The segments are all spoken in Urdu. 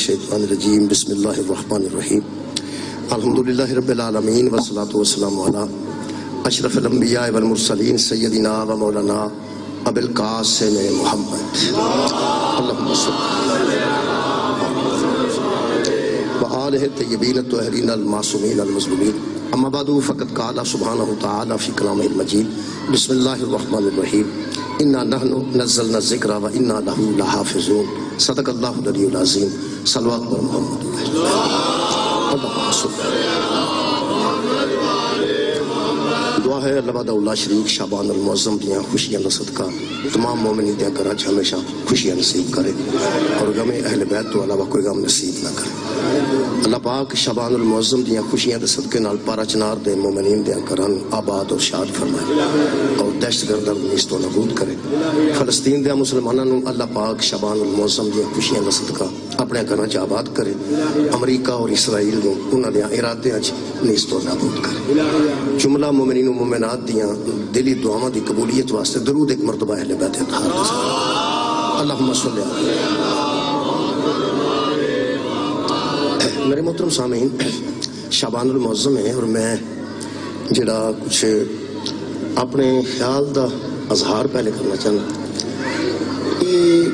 الشیطان الرجیم بسم اللہ الرحمن الرحیم الحمدللہ رب العالمین والصلاة والسلام علی اشرف الانبیاء والمرسلین سیدنا و مولانا ابی القاسم محمد اللہم صلی وآلہ الطیبین الطاہرین المعصومین المظلومین اما بعد فقد قال سبحانہ تعالی فی کلامہ المجید بسم اللہ الرحمن الرحیم انا نحن نزلنا الذکر و انا لہ لحافظون صدق اللہ العلی العظیم صلوات پر محمد اللہم صلی دعا ہے اللہ بعد اللہ شریک شعبان المعظم دیاں خوشیاں دا صدقہ تمام مومنین دیاں کراچ ہمیشہ خوشیاں نصیب کرے اور غم اہل بیت تو علاوہ کوئی غم نصیب نہ کرے اللہ پاک شعبان المعظم دیاں خوشیاں دے صدقے نال پارا چنار دے مومنین دیاں کرن آباد اور شاد فرمائے اور دہشت گردوں کو نیست و نابود کرے فلسطین دیاں مسلمانوں اللہ پاک شعبان المعظم دیاں خوشیاں دا صدقہ اپنے گھراں چ آباد کرے امریکہ اور اسرائیل نوں انہاں دیاں ارادیاں چ نیست و نابود کرے جملہ مومنین و مومنات دیاں دلی دعاواں دی قبولیت واسطے درود ایک مرتبہ اہل بیت اطہار دے ساتھ اللہم صلی میرے محترم سامعین شعبان المعظم ہے اور میں جڑا کچھ اپنے خیال دا اظہار پہلے کرنا چاہنا یہ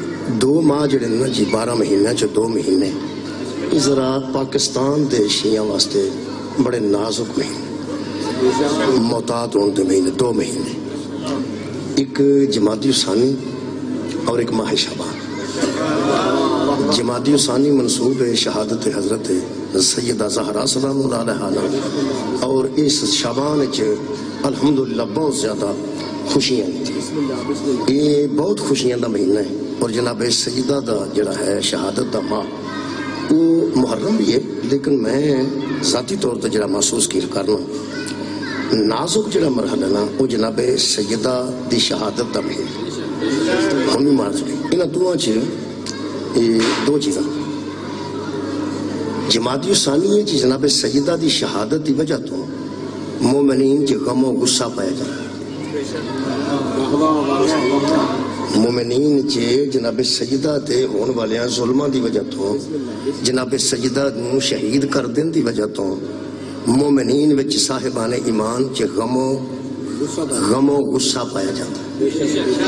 2 ماہ جڑے نا جی 12 مہینے چ 2 مہینے یہ ذرا پاکستان دے شیعہ واسطے بڑے نازک مہینے محتاط ہون دے مہینے 2 مہینے ایک جمادی ثانی اور ایک ماہ شعبان جمادی ثانی منصوب شہادت حضرت سیدہ زہرا سلام اللہ علیہا اور اس شعبان وچ الحمدللہ بہت زیادہ خوشیاں یہ بہت خوشیاں دا مہینہ ہے اور جناب سیدہ دا جڑا ہے شہادت دا ماہ وہ محرم بھی ہے لیکن میں ذاتی طور تے جڑا محسوس کرنا نازک جڑا مرحلہ نا وہ جناب سیدہ دی شہادت دا مہینہ ہم بھی مارج گئی انہاں دعا چ 2 چیزاں جمادی ثانی ہے کہ جناب سیدہ دی شہادت دی وجہ تو مومنین چ غم و غصہ پایا جاتا مومنین چ جناب سیدہ تے ہون والیاں ظلماں دی وجہ تو جناب سیدہ نوں شہید کر دین دی وجہ تو مومنین وچ صاحبان ایمان چ غم و غصہ پایا جاتا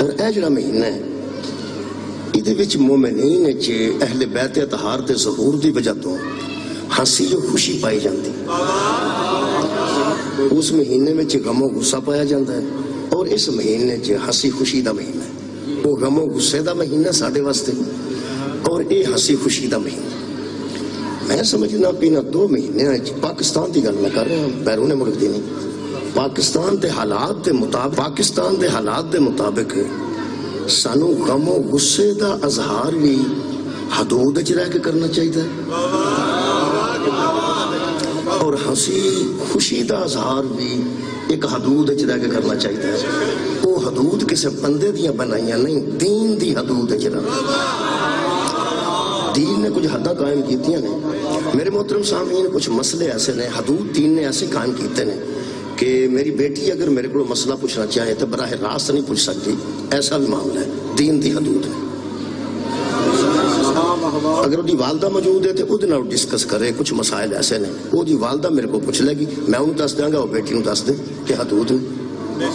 اور اے جڑا مہینہ ہے دے وچ مومنین چ اہل بیت اطہار دے ظہور دی وجہ تو ہنسی جو خوشی پائی جاندی اس مہینے میں غم و غصہ پایا جاندہ ہے اور اس مہینے چ ہنسی خوشی دا مہینہ ہے وہ غم و غصے دا مہینہ ساڑھے واسطے اور اے ہنسی خوشی دا مہینہ میں سمجھنا پینا 2 مہینے پاکستان دی گل میں کر رہا ہوں بیرون ملک دی نہیں پاکستان دے حالات دے مطابق سانو غم و غصے دا اظہار بھی حدود وچ رہ کے کرنا چاہیے اور ہنسی خوشی دا اظہار بھی ایک حدود وچ رہ کے کرنا چاہیے وہ حدود کسی بندے دیاں بنائیاں نہیں دین دی حدود وچ رہنا دین نے کچھ حداں قائم کیتیاں نے میرے محترم سامعین کچھ مسئلے ایسے نے حدود دین نے ایسے قائم کیتے نے کہ میری بیٹی اگر میرے کو مسئلہ پوچھنا چاہے تو براہ راست نہیں پوچھ سکتی ایسا بھی معاملہ ہے دین دی حدود ہے اگر وہ والدہ موجود ہے تو وہ نال ڈسکس کرے کچھ مسائل ایسے نے وہ والدہ میرے کو پوچھ لے گی میں انہوں دس دیں گا وہ بیٹی انہوں دس دیں کہ حدود نے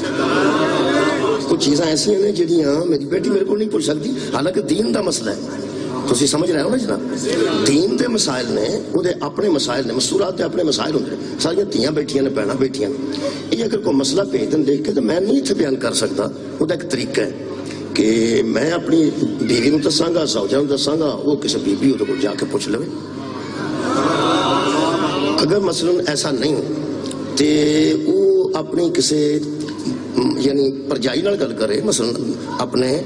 کچھ چیزیں ایسی ہیں جڑیاں میری بیٹی میرے کو نہیں پوچھ سکتی حالانکہ دین دا مسئلہ ہے تو اسی سمجھ رہے ہو نا جناب دین دے مسائل نے وہ دے اپنے مسائل نے مستورات دے اپنے مسائل ہوندے ساریاں تیاں بیٹھیاں نے پہنا بیٹھیاں یہ اگر کوئی مسئلہ بھیج دیں دیکھ کے تو میں نہیں اتنے بیان کر سکتا وہ ایک طریقہ ہے کہ میں اپنی بیوی نوں دساں گا زوجہ نوں دساں گا وہ کسی بیوی کو جا کے پوچھ لے اگر مثلا ایسا نہیں تے وہ اپنی کسی یعنی پرجائی نال گل کرے مثلا اپنے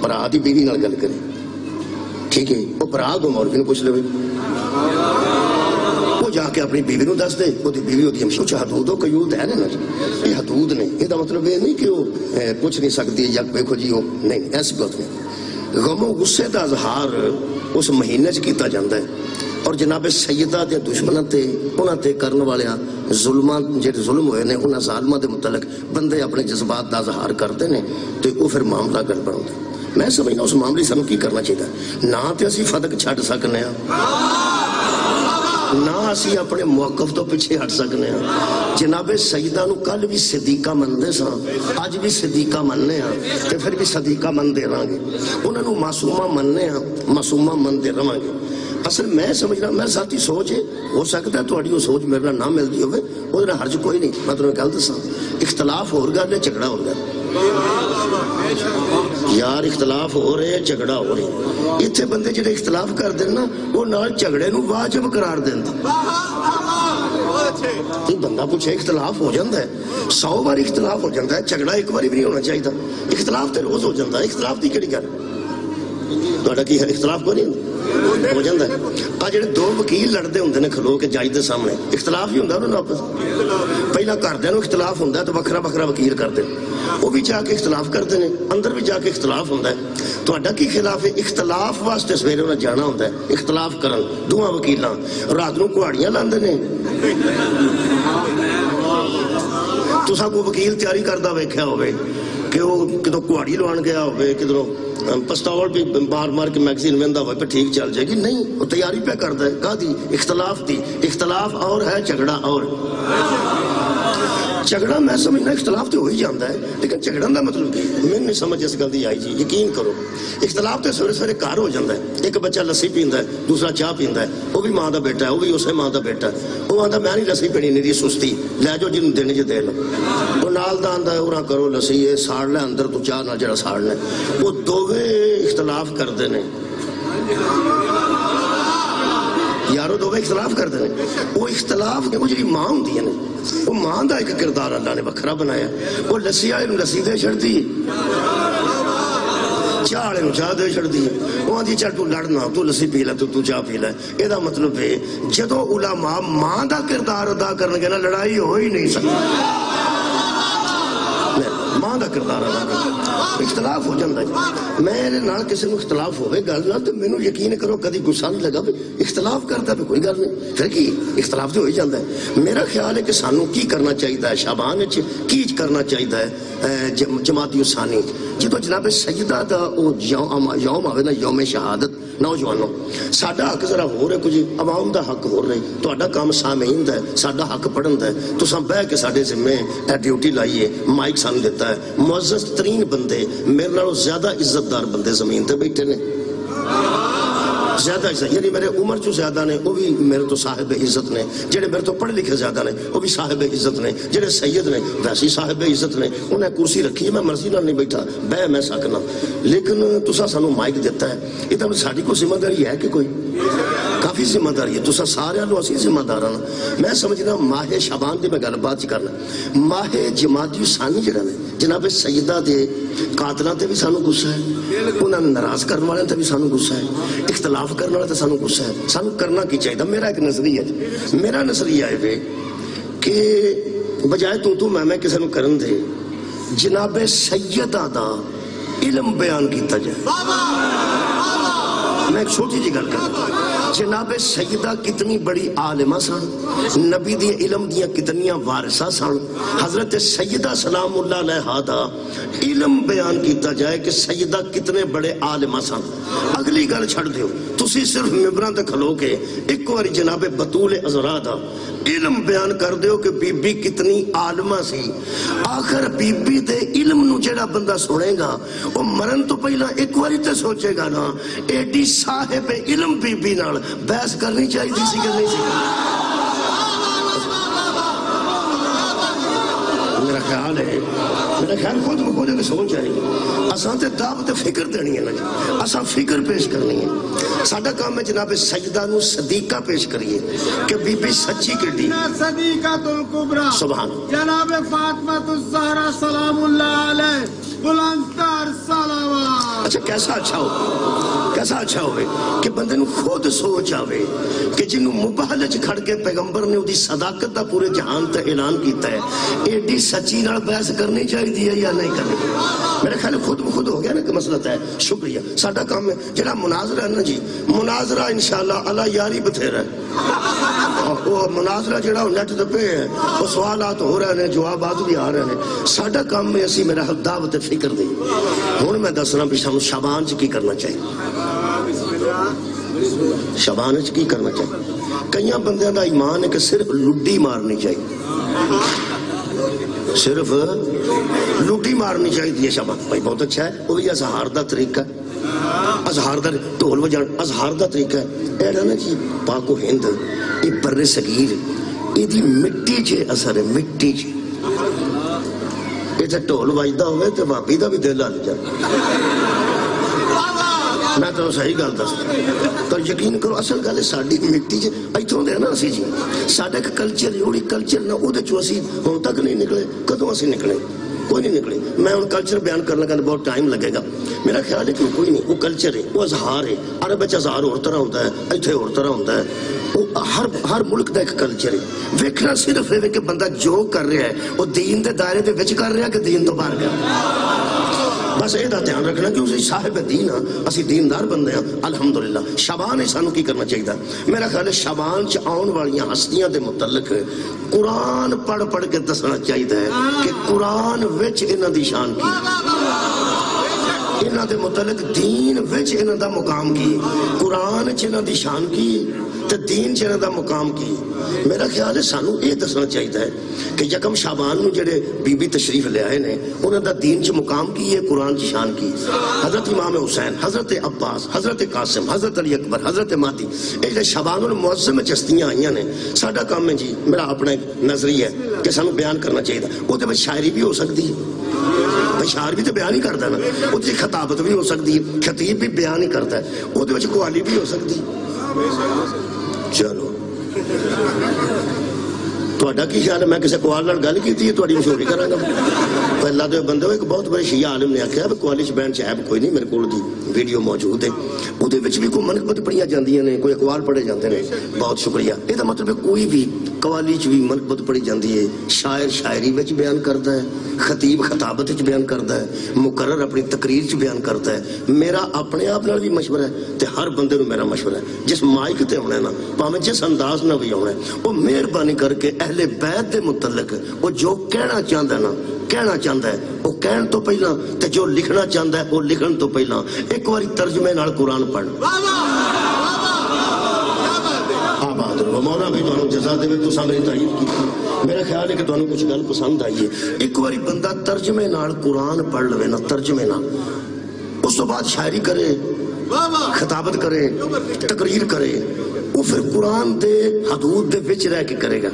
بھرا دی بیوی نال گل کرے ٹھیک ہے وہ برا کو مولوی نے پوچھ لے وہ جا کے اپنی بیوی نوں دس دے وہ دی بیوی ہوتی ہمشہ حدود و قیود ہے نا یہ حدود نہیں یہ دا مطلب یہ نہیں کہ وہ پوچھ نہیں سکتی یا دیکھو جی وہ نہیں ایسی بات نہیں غم و غصے دا اظہار اس مہینے چ کیتا جاندہ ہے اور جناب سیدہ دے دشمنوں تے انہاں تے کرن والیاں ظلماں جڑے ظلم ہوئے نے انہاں ظالماں دے متعلق بندے اپنے جذبات دا اظہار کرتے نے تو وہ پھر معاملہ گڑبڑ ہوندا میں سمجھنا اس معاملے سانوں کی کرنا چاہیے نہ تے اسی فدق چھڈ سکنے ہیں نہ اسی اپنے موقف تو پیچھے ہٹ سکنے ہیں جناب سیدہ نو کل بھی صدیقہ مندے سا اج بھی صدیقہ مننے ہیں تے پھر بھی صدیقہ مندے رہاں گے انہاں نو معصومہ مننے ہیں معصومہ مندے رہاں گے اصل میں سمجھنا میں ذاتی سوچ ہے ہو سکتا ہے تہاڈی وہ سوچ میرے نال نہ ملدی ہوے اودے نال حرج کوئی نہیں میں تانوں گل دساں اختلاف ہور گل ہے جھگڑا ہور گل یار اختلاف ہو رہے ہیں جھگڑا ہو رہے اتنے بندے جڑے اختلاف کر دیں نا وہ نال جھگڑے نو واجب قرار دیندے بندہ پوچھے اختلاف ہو جاتا ہے 100 بار اختلاف ہو جاتا ہے جھگڑا ایک بار بھی نہیں ہونا چاہیے اختلاف تو روز ہو جاتا ہے اختلاف کی کہڑی گل تہاڈا کی اختلاف کوئی نہیں ہو جاتا ہے آ جڑے دو وکیل لڑتے ہوندے نے کھلو کے جج دے سامنے اختلاف ہی ہوندا انہاں نوں آپس پہلا گھردیاں نوں اختلاف ہوندا ہے تو وکھرا وکھرا وکیل کردے وہ بھی جا کے اختلاف کرتے ہیں اندر بھی جا کے اختلاف ہوندا ہے تہاڈا کی خلاف ہے اختلاف واسطے سویرے انہاں جانا ہوندا ہے اختلاف کرن دوواں وکیلاں رات نوں کہاڑیاں لاندے نے تساں کوئی وکیل تیاری کردا ویکھیا ہوے کہ وہ کدوں کہاڑی لوان گیا ہوے کدھروں پستول بھی مار مار کے میگزین ویندا ہوئے پہ ٹھیک چل جائے گی نہیں وہ تیاری پہ کرتا ہے کہا دی اختلاف دی اختلاف اور ہے جھگڑا اور جھگڑا میں سمجھنا اختلاف تو ہو ہی جاتا ہے لیکن جھگڑن دا مطلب کی میں نہیں سمجھ اس گل دی آئی جی یقین کرو اختلاف تو سویرے سویرے گھر ہو جاتا ہے ایک بچہ لسی پیندا ہے دوسرا چاہ پیندا ہے وہ بھی ماں دا بیٹا ہے وہ بھی اسے ماں دا بیٹا ہے وہ آندا میں نہیں لسی پینی نہیں سستی لے جو جن دینے جو دے لو وہ نال دا آندا ہے اورا کرو لسی یہ ساڑ لے اندر تو چاہ نہ جڑا ساڑنا ہے وہ دوویں اختلاف کردے نے یارو دو اختلاف کرتے ہیں وہ اختلاف وہ جی ماں ہوندی ہے وہ ماں دا ایک کردار اللہ نے وکھرا بنایا وہ لسی والے نوں لسی دے چھڑدی چاہ والے نوں چاہ دے چھڑدی وہ آندی چل تو لڑنا تو لسی پی لے تو چاہ پی لے یہ مطلب ہے جدوں علماء ماں دا کردار ادا کرن گے نا لڑائی ہو ہی نہیں سکتی ماں دا کردار ادا کرنا اختلاف ہو جاتا ہے میرے نال کسی نوں اختلاف ہوئے گل نال تو مینوں یقین کرو کدی غصہ نہیں لگا بھی اختلاف کرتا تو کوئی گل نہیں پھر کی اختلاف تو ہو ہی جاتا ہے میرا خیال ہے کہ سانوں کی کرنا چاہیے شعبان وچ کی کرنا چاہیے جماعت ثانی جدو جناب سیدہ دا یوم آوے نا یوم شہادت نوجوانوں ساڈا حق ذرا ہو رہا کچھ عوام دا حق ہو رہا تہاڈا کام سامعین دا ہے ساڈا حق پڑھن دا ہے تساں بیٹھ کے ساڈے ذمے ڈیوٹی لائیے مائک سانوں دیتا ہے معزز ترین بندے میرے نالوں زیادہ عزت دار بندے زمین تے بیٹھے نے زیادہ عزت یعنی میرے عمر چو زیادہ نے وہ بھی میرے تو صاحب عزت نے جڑے میرے تو پڑھ لکھے زیادہ نے وہ بھی صاحب عزت نے جڑے سید نے ویسی صاحب عزت نے انہیں کرسی رکھی ہے میں مرضی نال نہیں بیٹھا بہ میں سکنا لیکن تساں سانوں مائک دیتا ہے یہ تو ساری کوئی ذمہ داری ہے کہ کوئی کافی ذمہ داری ہے تساں سارے لو اسی ذمہ دار ہاں میں سمجھنا ماہ شعبان دی میں گل بات کرنا ماہ جماعت ثانی جڑا نے جناب سیدہ دے قاتلاں تے بھی سانوں غصہ ہے انہاں ناراض کرن والے تے بھی سانوں غصہ ہے اختلاف کرنے والے تے سانوں غصہ ہے سانوں کرنا کی چاہیے میرا ایک نظریہ ہے میرا نظریہ ہے کہ بجائے تو میں کسی نوں کرن دے جناب سیدہ دا علم بیان کیتا جائے میں ایک چھوٹی جی گل کرتا جناب سیدہ کتنی بڑی عالمہ سن نبی دی علم دیا کتنیاں وارثہ سن حضرت سیدہ سلام اللہ علیہ دا علم بیان کیتا جائے کہ سیدہ کتنے بڑے عالمہ سن اگلی گل چھڑ دیو تسی صرف ممبران تے کھلو کے ایک واری جناب بطول عذرا دا علم بیان کر دیو کہ بی بی کتنی عالمہ سی آخر بی بی دے علم نو جڑا بندہ سنے گا وہ مرن تو پہلا ایک واری تے سوچے گا نا ایڈی صاحب علم بی بی نال بحث کرنی چاہیے تھی سی کرنی سی میرا خیال ہے خود مکودے میں سوچ آئی اساں تے دعوت فکر دینی ہے نا جی اساں فکر پیش کرنی ہے ساڈا کام ہے جناب سیدہ نو صدیقہ پیش کریے کہ بی بی سچی کڈی صدیقۃ الکبریٰ سبحان جناب فاطمہ الزہرا سلام اللہ علیہ بلند تر صلوات اچھا کیسا اچھا ہوئے کہ بندے نو خود سوچ آوے کہ جنہوں مبہلج کھڑ کے پیغمبر نے دی صداقت دا پورے جہان تے اعلان کیتا ہے ایڈی سچی نال بحث کرنی چاہیے یا نہیں کرنی میرے خیال خود ہو گیا نا کہ مسئلہ ہے شکریہ ساڈا کام ہے جڑا مناظرہ ہے نا جی مناظرہ انشاءاللہ اللہ یاری بتھیرا ہے وہ مناظرہ جڑا نیٹ تے پہ ہے وہ سوالات ہو رہے ہیں جوابات بھی آ رہے ہیں ساڈا کام میں اسی میرا دعوت فکر دی ہن میں دسنا بھی ہم شعبان چ کی کرنا چاہیے شعبان چ کی کرنا چاہیے کئی بندیاں دا ایمان ہے کہ صرف لڈی مارنی چاہیے صرف لوٹی مارنی چاہیے شبان بھائی بہت اچھا ہے وہ بھی اظہار دا طریقہ ہے اظہار دا ڈھول بجان اظہار دا طریقہ ہے ایڈا نا جی پاک و ہند یہ بر صغیر یہ دی مٹی چے اثر ہے مٹی چے یہ تے ڈھول بجدا ہوئے تے بھابی دا بھی دل ہل جائے میں تو صحیح گل دس پر یقین کرو اصل گل ہے ساڈی مٹی چ ایتھوں دے نا اسی جی ساڈا ایک کلچر جوڑی کلچر نہ اودے چوں اسی ہن تک نہیں نکلے کدوں اسی نکلے کوئی نہیں نکلے میں ان کلچر بیان کرنے کا بہت ٹائم لگے گا میرا خیال ہے کہ کوئی نہیں وہ کلچر ہے وہ اظہار ہے عرب وچ اظہار اور طرح ہوتا ہے ایتھے اور طرح ہوتا ہے وہ ہر ملک دا ایک کلچر ہے ویکھنا صرف ہے کہ بندہ جو کر رہا ہے وہ دین دے دائرے دے وچ کر رہا ہے کہ دین تو باہر گیا بس یہ دھیان رکھنا کہ اسی صاحب دین ہاں اسی دیندار بندے ہیں الحمدللہ شعبان سانو کی کرنا چاہیے میرا خیال ہے شعبان چ آن والیاں ہستیاں دے متعلق قرآن پڑھ پڑھ کے دسنا چاہیے کہ قرآن وچ انہاں دی شان کی انہاں دے متعلق دین وچ انہاں دا مقام کی قرآن چ انہاں دی شان کی تے دین چ انہاں دا مقام کی میرا خیال ہے سانو یہ دسنا چاہیے کہ یکم شعبان نو جڑے بی بی تشریف لے آئے نے انہاں دا دین چ مقام کی ہے قرآن چ شان کی حضرت امام حسین حضرت عباس حضرت قاسم حضرت علی اکبر حضرت مہدی یہ جو شعبان المعظم چستیاں آئیاں نے ساڈا کام ہے جی میرا اپنا ایک نظریہ ہے کہ سانو بیان کرنا چاہیے وہ تو شاعری بھی ہو سکتی ہے شاعر بھی تو بیان ہی کرتا ہے نا وہ خطابت بھی ہو سکتی ہے خطیب بھی بیان ہی کرتا ہے وہ قوالی بھی ہو سکتی چلو تہاڈا کی خیال ہے میں کسی قوال نال گل کیتی ہے تہاڈی مشہوری کراں گا اللہ دے بندے ایک بہت بڑے شیعہ عالم نے آکھیا قوالی چ بہن چ عیب کوئی نہیں میرے کول دی ویڈیو موجود ہے اودے وچ بھی کوئی منقبت پڑھیاں جاندیاں نے کوئی اقوال پڑھے جاندے نے بہت شکریہ یہ دا مطلب ہے کوئی بھی قوالی چ بھی منقبت پڑھی جاندی ہے شاعر شاعری وچ بیان کردا ہے خطیب خطابت وچ بیان کردا ہے مقرر اپنی تقریر چ بیان کردا ہے میرا اپنے آپ نال بھی مشورہ ہے تے ہر بندے نو میرا مشورہ ہے جس مائک تے ہونا ہے نا پاویں جس انداز نال بھی ہونا ہے وہ مہربانی کر کے اہل بیت دے متعلق وہ جو کہنا چاہتا ہے نا کہنا چاہتا ہے وہ کہن تو پہلا تے جو لکھنا چاہتا ہے وہ لکھن تو پہلا ایک باری ترجمے نال قرآن پڑھ آباد رہو مولا بھی تو جزا دے تو سا میری تعریف کی میرا خیال ہے کہ تو کچھ گل پسند آئی ہے ایک باری بندہ ترجمے نال قرآن پڑھ لوے نا ترجمے نال اس تو بعد شاعری کرے خطابت کرے تقریر کرے وہ پھر قرآن دے حدود دے وچ رہ کے کرے گا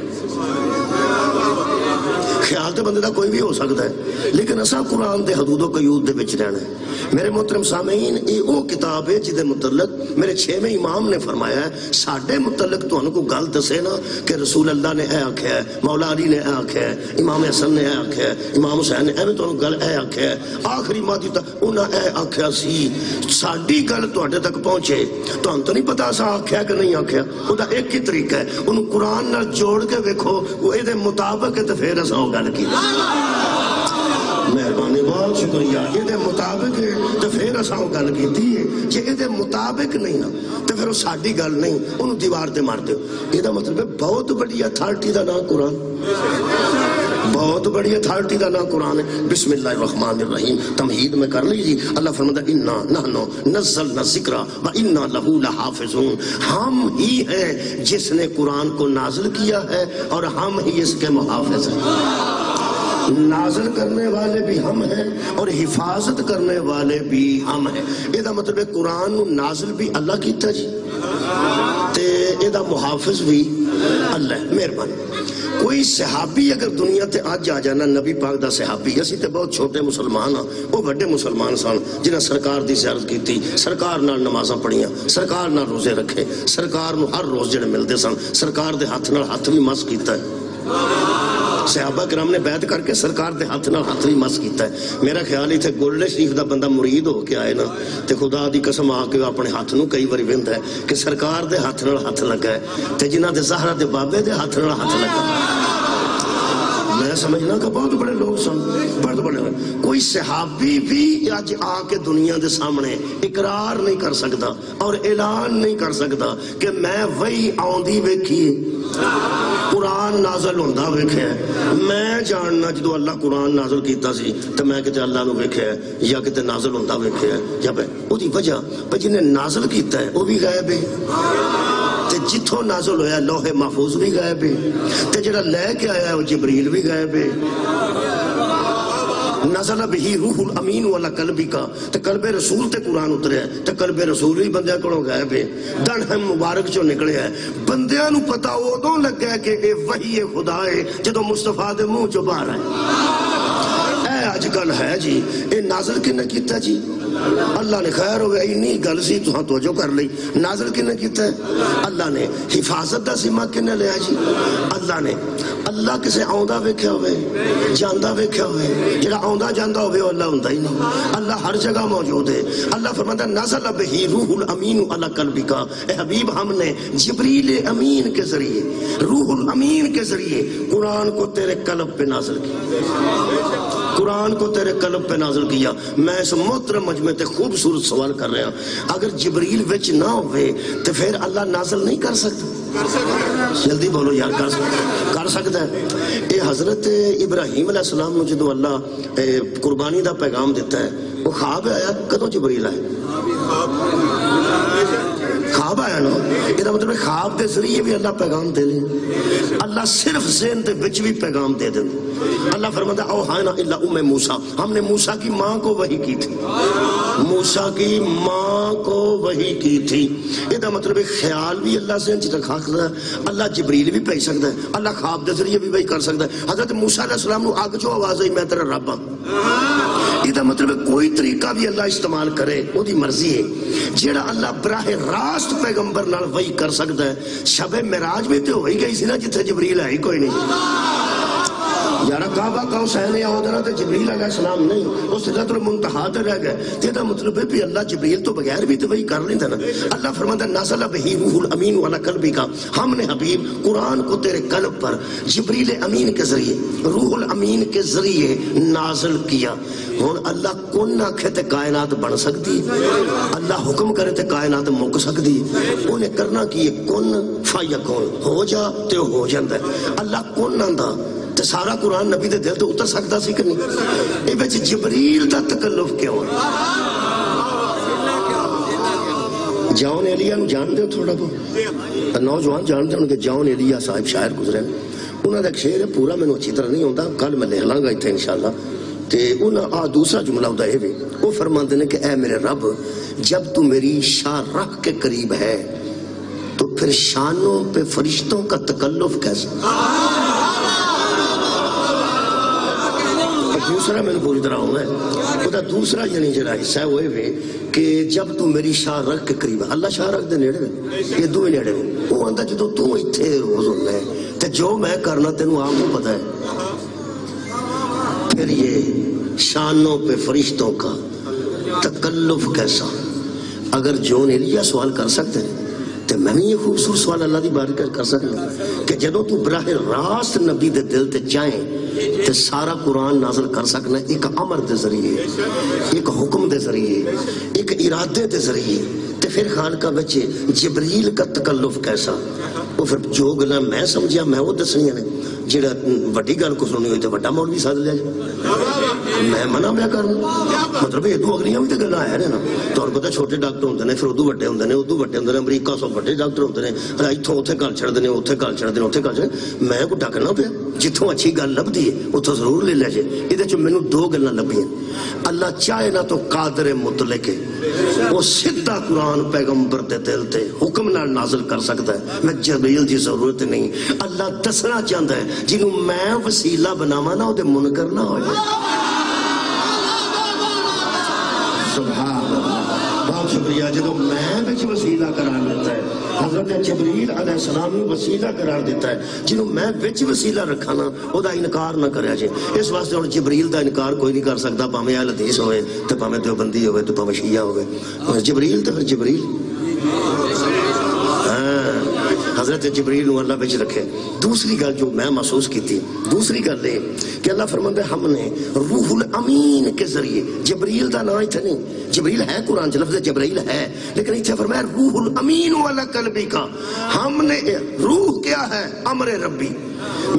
خیال تے بندے دا کوئی بھی ہو سکتا ہے لیکن اساں قرآن دے حدود و قیود دے وچ رہنا ہے میرے محترم سامعین یہ وہ کتاب ہے جدے متعلق میرے 6ویں امام نے فرمایا ہے ساڈے متعلق تانوں کو گل دسے نا کہ رسول اللہ نے اے آکھیا ہے مولا علی نے اے آکھیا ہے امام حسن نے اے آکھیا ہے امام حسین نے ایویں تانوں گل اے آکھیا ہے آخری مادی تک انہاں اے آکھیا سی ساڈی گل تواڈے تک پہنچے تانوں تو نہیں پتہ اساں آکھیا کہ نہیں آکھیا او دا ایک ہی طریقہ ہے اونوں قرآن نال جوڑ کے ویکھو وہ اے دے مطابق تے پھر اساں گل کی مہربانی بہت شکریہ یہ دے مطابق ہے تو پھر اساں گل کیتی ہے جے یہ دے مطابق نہیں نا تو پھر وہ ساڈی گل نہیں انہوں دیوار تے مار دیو یہ دا مطلب ہے بہت بڑی اتھارٹی دا نام قرآن بہت بڑی اتھارٹی دا نام قرآن ہے بسم اللہ الرحمن الرحیم تمہید میں کر لیجی اللہ فرماتا انا نحنو نزلنا ذکر و انا لہو لحافظون ہم ہی ہیں جس نے قرآن کو نازل کیا ہے اور ہم ہی اس کے محافظ ہیں نازل کرنے والے بھی ہم ہیں اور حفاظت کرنے والے بھی ہم ہیں یہ دا مطلب ہے قرآن نازل بھی اللہ کیتا جی تے یہ دا محافظ بھی اللہ مہربانی کوئی صحابی اگر دنیا تے آج آ جانا نبی پاک دا صحابی اسی تے بہت چھوٹے مسلمان ہاں وہ بڑے مسلمان سان جنہاں سرکار دی زیارت کی تھی سرکار نال نمازاں پڑھیاں سرکار نال روزے رکھے سرکار نو ہر روز جڑے ملدے سن سرکار دے ہاتھ نال ہاتھ بھی مس کیتا ہے صحابہ کرام نے بیعت کر کے سرکار دے ہاتھ نال ہاتھ بھی مس کیتا ہے میرا خیال ہی تھے گولڈے شریف دا بندہ مرید ہو کے آئے نا تے خدا دی قسم آ کے اپنے ہاتھ نو کئی باری ویندا ہے کہ سرکار دے ہاتھ نال ہاتھ لگا ہے تے جنہاں دے زہرا دے بابے دے ہاتھ نال ہاتھ لگا میں سمجھنا کہ بہت بڑے لوگ سن، بہت بڑے لوگ. کوئی صحابی بھی آج آ کے دنیا دے سامنے اقرار نہیں کر سکتا اور اعلان نہیں کر سکتا کہ میں وہی آندی ویکھی قرآن نازل ہوندا ویکھیا. میں جاننا جدو اللہ قرآن نازل کیتا سی تو میں کتے اللہ نو ویکھیا یا کتے نازل ہوندا ویکھیا یا او دی وجہ پر جنہیں نازل کیتا ہے وہ بھی غائب ہے تے جتھوں نازل ہویا لوح محفوظ بھی غائب ہے تے جڑا لے کے آیا ہے وہ جبریل بھی غائب ہے. نزل بہی روح الامین والا قلبی کا تے قلب رسول تے قرآن اتریا ہے تے قلب رسول بھی بندیاں کولوں غائب ہے. دن ہم مبارک چوں نکلیا ہے بندیاں نو پتہ اودوں لگا کہ اے وحی خدا ہے جدوں مصطفیٰ دے منہ چوں باہر ہے. اے اج کل ہے جی اے نازل کنے کیتا جی اللہ نے. خیر ہوگا اینی گل سی تو توجہ کر لی. نازل کنے کیتا ہے اللہ نے. حفاظت دا ذمہ کنے لیا جی اللہ نے. اللہ کسے آندا ویکھیا ہوئے جاندا ویکھیا ہوئے جڑا آندا جاندا ہوئے وہ اللہ ہوندا ہی نہیں. اللہ ہر جگہ موجود ہے. اللہ فرماتا ہے نزل بہی روح الامین علی قلبک. اے حبیب ہم نے جبریل امین کے ذریعے روح الامین کے ذریعے قرآن کو تیرے قلب پہ نازل کیا. قرآن کو تیرے قلب پہ نازل کیا. میں اس محترم مجمع تے خوبصورت سوال کر رہا ہوں اگر جبریل وچ نہ ہوئے تو پھر اللہ نازل نہیں کر سکتا؟ جلدی بولو یار. کر سکتا ہے. اے حضرت ابراہیم علیہ السلام نے جدو اللہ قربانی دا پیغام دیتا ہے وہ خواب آیا کدوں جبریل آئے؟ خواب آیا نا. یہ مطلب خواب دے ذریعے بھی اللہ پیغام دے دیں. اللہ صرف ذہن دے وچ بھی پیغام دے دیں. اللہ فرماتا ہے اوحینا الی ام موسیٰ. ہم نے موسیٰ کی ماں کو وحی کی تھی. موسیٰ کی ماں کو وحی کی تھی. یہ مطلب خیال بھی اللہ ذہن چ رکھا سکتا ہے. اللہ جبریل بھی بھیج سکتا ہے. اللہ خواب دے ذریعے بھی وحی کر سکتا ہے. حضرت موسیٰ علیہ السلام نو اگ چوں آواز آئی میں تیرا رب ہاں. یہ مطلب کوئی طریقہ بھی اللہ استعمال کرے وہ دی مرضی ہے. جیڑا اللہ براہ راست پیغمبر نال وحی کر سکتا ہے. شب معراج میں تو ہوئی گئی سی نا جتھے جبریل ہے ہی کوئی نہیں. یارا کعبہ قوسین اودنا تے جبریل علیہ السلام نہیں وہ سدرۃ المنتہا تے رہ گئے. تے مطلب ہے کہ اللہ جبریل تو بغیر بھی تو وہی کر لیتا نا. اللہ فرماتا ہے نازل بہی روح الامین علی قلبک. ہم نے حبیب قرآن کو تیرے قلب پر جبریل امین کے ذریعے روح الامین کے ذریعے نازل کیا. ہن اللہ کون آکھے تے کائنات بن سکتی ہے. اللہ حکم کرے تے کائنات مک سکتی ہے. انہیں کرنا کی کن فیکون ہو جا تے ہو جاندا ہے. اللہ کون آندا تے سارا قرآن نبی دے دل تو اتر سکتا سی کہ نہیں. اے وچ جبریل دا تکلف کیوں ہے؟ جان ایلیا نو جان دے تھوڑا بہت نوجوان جان دے کہ جان ایلیا صاحب شاعر گزرے. انہاں دا ایک شعر ہے پورا مینوں اچھی طرح نہیں ہوندا کل میں لکھ لاں گا ایتھے انشاءاللہ. تے انہاں دوسرا جملہ ہوندا اے وی وہ فرماندے نے کہ اے میرے رب جب تو میری شارح کے قریب ہے تو پھر شانوں پہ فرشتوں کا تکلف کیسا؟ دوسرا میں نے پوری طرح ہونا ہے. خدا دوسرا یعنی جڑا حصہ ہے وہ یہ کہ جب تو میری شاہ رکھ کے قریب ہے. اللہ شاہ رکھ دے نیڑے میں یہ دو ہی نیڑے میں. وہ آندا جدو تو ایتھے روز ہونا ہے تے جو میں کرنا تینوں آپ کو پتہ ہے. پھر یہ شانوں پہ فرشتوں کا تکلف کیسا. اگر جون ایلیا سوال کر سکتے ہیں تو میں یہ خوبصورت سوال اللہ دی بارک کر سکتا کہ جدو تو براہ راست نبی دے دل تے چاہیں تے سارا قرآن نازل کر سکنا ایک امر دے ذریعے ایک حکم دے ذریعے ایک ارادے دے ذریعے. تے پھر خانقاہ بچے جبریل کا تکلف کیسا. وہ پھر جو گلا میں سمجھیا میں وہ دسنیاں نے. جڑا وڈی گل کو سننی ہوئی تے وڈا مولوی سد لیا جائے. میں منع پیا کرنا مطلب یہ دو اگلیاں بھی تو گلاں ہے نا. تمہیں پتہ چھوٹے ڈاکٹر ہوندے نے پھر ادو وڈے ہوندے نے ادو وڈے ہوندے نے. امریکہ سو وڈے ڈاکٹر ہوندے نے اتھوں اوتھے گل چھڑدے نے اوتھے گل چھڑدے نے اوتھے گل چھڑدے. میں کوئی ڈکنا پیا جتھوں اچھی گل لبدی ہے اتھوں ضرور لے لیا جائے. یہ چ مینوں دو گلاں لبھیاں. اللہ چاہے نہ تو قادر مطلق ہے وہ سیدھا قرآن پیغمبر دے دل تے حکم نال نازل کر سکتا ہے. میں جبریل دی ضرورت نہیں. اللہ دسنا چاہتا ہے جنوں میں وسیلہ بناواں نا او دے منکر نہ ہو جائے. سبحان اللہ. بہت شکریہ. جدو میں بچ وسیلہ قرار دیتا ہے حضرت جبریل علیہ السلام نے وسیلہ قرار دیتا ہے. جنہوں میں بچ وسیلہ رکھا نا او دا انکار نہ کریا جائے. اس واسطے اور جبریل دا انکار کوئی نہیں کر سکتا پاویں اہل حدیث ہوئے تے پاویں دیوبندی ہوئے تے پاویں شیعہ ہوئے. جبریل تے پھر جبریل. حضرت جبریل نو اللہ بچ رکھے. دوسری گل جو میں محسوس کی تھی، دوسری گل ہے کہ اللہ فرماتا ہے ہم نے روح الامین کے ذریعے، جبریل دا نام اتنے نہیں، جبریل ہے قرآن چ، لفظ جبریل ہے، لیکن اتنے فرمایا روح الامین والا قلبی کا. ہم نے روح کیا ہے؟ امر ربی.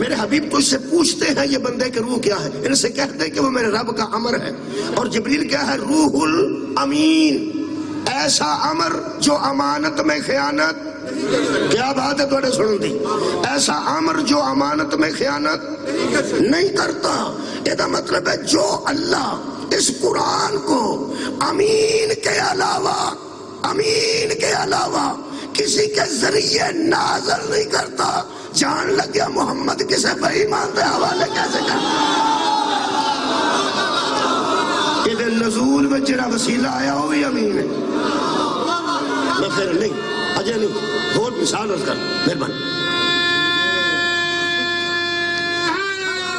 میرے حبیب تجھ سے پوچھتے ہیں یہ بندے کہ روح کیا ہے، ان سے کہتے ہیں کہ وہ میرے رب کا امر ہے. اور جبریل کیا ہے؟ روح الامین، ایسا امر جو امانت میں خیانت، کیا بات ہے توڑے سنن دی، ایسا امر جو امانت میں خیانت نہیں کرتا. یہ مطلب ہے جو اللہ اس قرآن کو امین کے علاوہ کسی کے ذریعے نازل نہیں کرتا، جان لگ گیا محمد کسے بے ایمان دے حوالے کیسے کرتا. یہ نزول میں جڑا وسیلہ آیا وہ بھی امین ہے. میں پھر نہیں اجے نہیں اور مثال عرض کر مہربانی.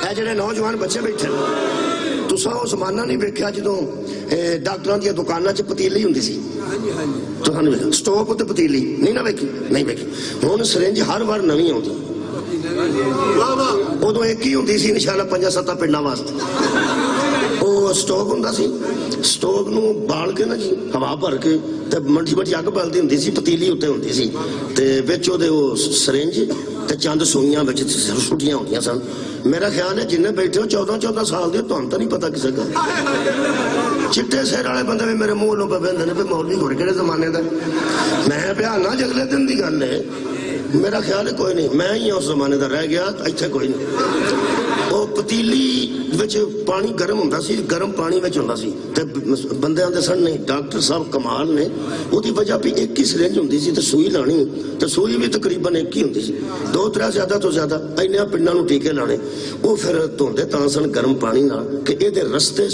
اے جڑے نوجوان بچے بیٹھے تساں اس زمانہ نہیں ویکھیا جدوں ڈاکٹراں دی دکاناں چ پتیلی ہوندی سی، تساں نے ویکھیا سٹوپ تے پتیلی نہیں ویکھی، نہیں ویکھی. ہن سرنج ہر وار نویں آوندی، ادو ایک ہی ہوندی سی انشاءاللہ 5-7 پنڈاں واسطے. وہ سٹوپ ہوندا سی، سٹوپ نو بال کے نا جی ہوا بھر کے تے منٹی منٹی اگ بلدی ہوندی سی، پتیلی اتنے ہوندی سی تے وچ اودے وہ سرنج تے چند سوئیاں وچ چھٹیاں ہوندیاں سن. میرا خیال ہے جنہیں بیٹھے ہو 14 سال دے تہن تو نہیں پتا کسے کا. چٹے سیر والے بندے بھی میرے منہ پہ بہندے نے مولوی ہور کہڑے زمانے دا. میں بہانا جگلے دن دی گل ہے، میرا خیال ہے کوئی نہیں، میں ہی اس زمانے دا رہ گیا، اتنے کوئی نہیں. وہ پتیلی وچ پانی گرم ہوندا سی، گرم پانی وچ ہوندا سی تے بندے آندے سن نہیں ڈاکٹر صاحب کمال نے، وہ دی وجہ بھی ایک ہی سرنج ہوندی سی تے سوئی لانی تے سوئی بھی تقریباً ایک ہی ہوندی سی، 2-3 زیادہ تو زیادہ اینیاں پنڈاں نو ٹیکے لانے. وہ پھر دھوندے تاں سن گرم پانی نال کہ اے دے رستے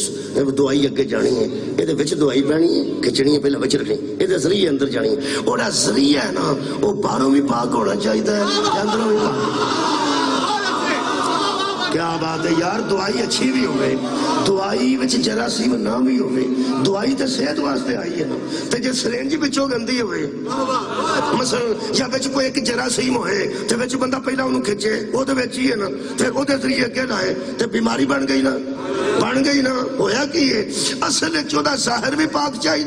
دوائی اگے جانی ہے، اے دے وچ دوائی پانی ہے، کھچنی ہے پہلے وچ رکھنی، اے دے ذریعے اندر جانی ہے. اور ذریعہ ہے نا وہ باہروں بھی پاک ہونا چاہیے اندروں بھی پاک. کیا بات ہے یار، دوائی اچھی بھی ہوئے، دوائی وچ جراثیم نہ بھی ہوئے، دوائی تے صحت واسطے آئی ہے نا. تے جے سرنج وچوں گندی ہوئے مثلا یا وچ کوئی ایک جراثیم ہوئے تے وچ بندہ پہلا انہوں کھچے او دے وچ ہی ہے نا، پھر او دے ذریعے اگے لائے تے بیماری بن گئی نا. ہویا کی ہے اصل چودہ ظاہر بھی پاک چاہیے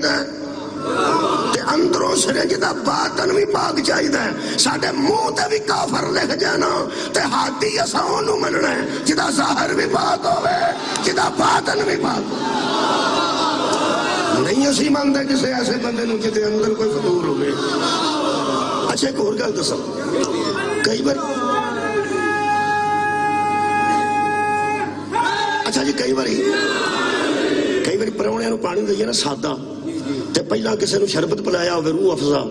تے اندروں سرنج دا باطن بھی پاک چاہیے. ساڈے منہ تے بھی کافر لکھ جانا تے ہاتھی اساں اونوں مننا ہے جدا ظاہر بھی پاک ہوے، جدا باطن بھی پاک نہیں. اسی مانتے کسی ایسے بندے نو جدے اندر کوئی فطور ہوئے. اچھا ایک اور گل دساں، کئی بار اچھا جی کئی باری پراؤنیاں نو پانی دئیے نا سادہ تے پہلا کسی نو شربت پلایا ہوئے روح افزا،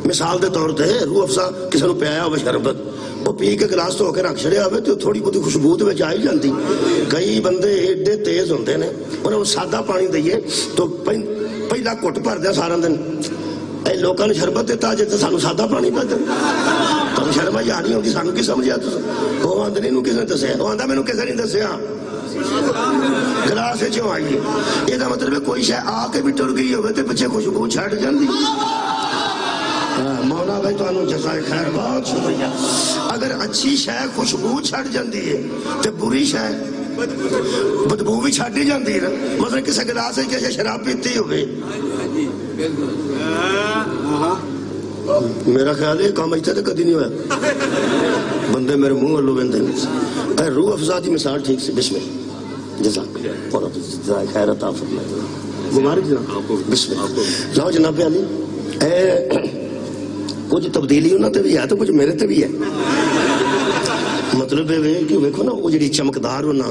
مثال دے طور تے روح افزا کسی نو پیایا ہوئے شربت، وہ پی کے گلاس تو ہو کے رکھ چھڑیا ہوئے تو تھوڑی بہت خوشبو تے وچ آئی جاندی. کئی بندے ایڈے تیز ہوندے نے، انہاں نو سادہ پانی دئیے تو پہلا گھٹ بھر دیا سارا دن. اے لوکاں نے شربت دیتا جے تے سانو سادہ پانی پہ دے تو شرم آ نہیں ہوندی. سانو کی سمجھا تساں؟ وہ آندے نہیں کسی نے دسیا، وہ آندا مینوں کسی نے دسیا گلاس چوں آئیے. یہ مطلب ہے کوئی شے آ کے بھی ٹر گئی ہوئے تے پیچھے خوشبو چھٹ جاندی. مولا بھائی تو انہوں جزائے خیر بہت شکریہ. اگر اچھی شے خوشبو چھٹ جاندی ہے تے بری شے بدبو بھی چھٹ ہی جاندی ہے نا. مطلب کسی گلاس ہے کسی شراب پیتی ہوئے، میرا خیال ہے کام ایتھے تے کدی نہیں ہویا. بندے میرے منہ والوں ویندے نے. روح افزا دی مثال ٹھیک سی. بسم اللہ جزاک اور جزائے خیر عطا فرمائے. مبارک جناب. بسم اللہ. لو جناب علی، کچھ تبدیلی انہوں تے بھی ہے تو کچھ میرے تے بھی ہے. مطلب ہے کہ ویکھو نا وہ جڑی چمکدار ہونا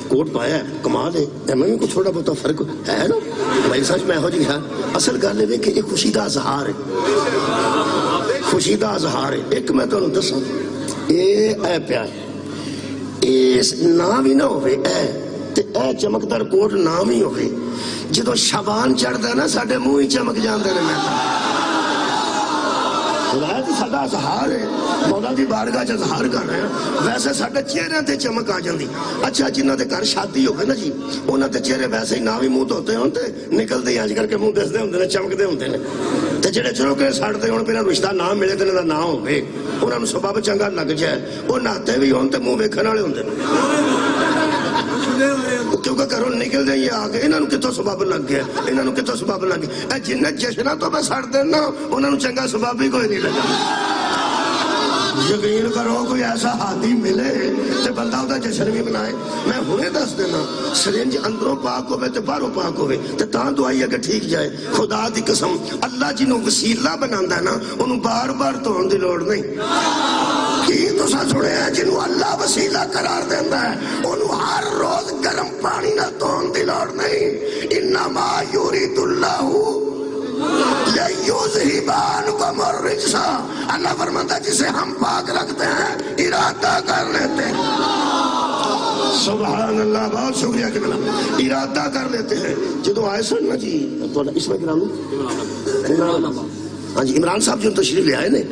کوٹ پایا ہے کمال ہے، میں بھی کچھ تھوڑا بہت فرق ہے نا بھائی. سچ میں ہو جی ہے. اصل گل ہے کہ یہ خوشی دا اظہار ہے، خوشی دا اظہار ہے. ایک میں تمہیں دساں اے پیا اس نام ہی نہ ہوئے اے چمکدار کوٹ نام ہی ہوئے، جدو شبان چڑھتا ہے نا ساڈے منہ ہی چمک جاندے نے. میں تو ساڈا اظہار ہے، مولا دی بارگاہ چ اظہار کرنا ہے. ویسے ساڈے چہرے تے چمک آ جاندی. اچھا جنہاں دے گھر شادی ہوئے نا جی، انہاں دے چہرے ویسے ہی نہ بھی منہ دھوتے ہون تے نکلدے اج کر کے منہ دسدے ہوندے نے، چمکدے ہوندے نے. تے جڑے چروکے سڑتے ہون پہلا رشتہ نہ ملے تے انہاں دا نہ ہوے انہاں نوں سبب چنگا لگ جائے وہ نہاتے بھی ہون تے منہ ویکھن والے ہوندے کیونکہ گھروں نکل جائیے آ کے انہاں نوں کتوں سبب لگ گیا انہاں نوں کتوں سبب لگ گیا اے جن جشناں تو میں سڑ دینا انہاں نوں چنگا سبب ہی کوئی نہیں لگا یقین کرو کوئی ایسا ہاتھی ملے تے بندہ دا جشن بھی منائے میں ہونے دس دینا سرنج اندروں پاک ہوئے تے باہروں پاک ہوئے تے تاں دعائی اگر ٹھیک جائے خدا دی قسم اللہ جنہوں وسیلہ بناندہ ہے نا انہوں بار بار توڑن دی لوڑ نہیں کی تو سا سنے ہیں جنہوں اللہ وسیلہ قرار دیندہ ہے انہوں ہر روز گرم پانی نہ توڑن دی لوڑ نہیں انما یورید اللہ لَيُذْهِبَانُكُمُ الرِّجْسَ اللہ فرماتا جسے ہم پاک رکھتے ہیں ارادہ کر لیتے ہیں سبحان اللہ بہت شکریہ کہ ملا ارادہ کر لیتے ہیں جدو آئے سن نا جی اس میں گرامی ہاں جی عمران صاحب جو تشریف لے آئے نے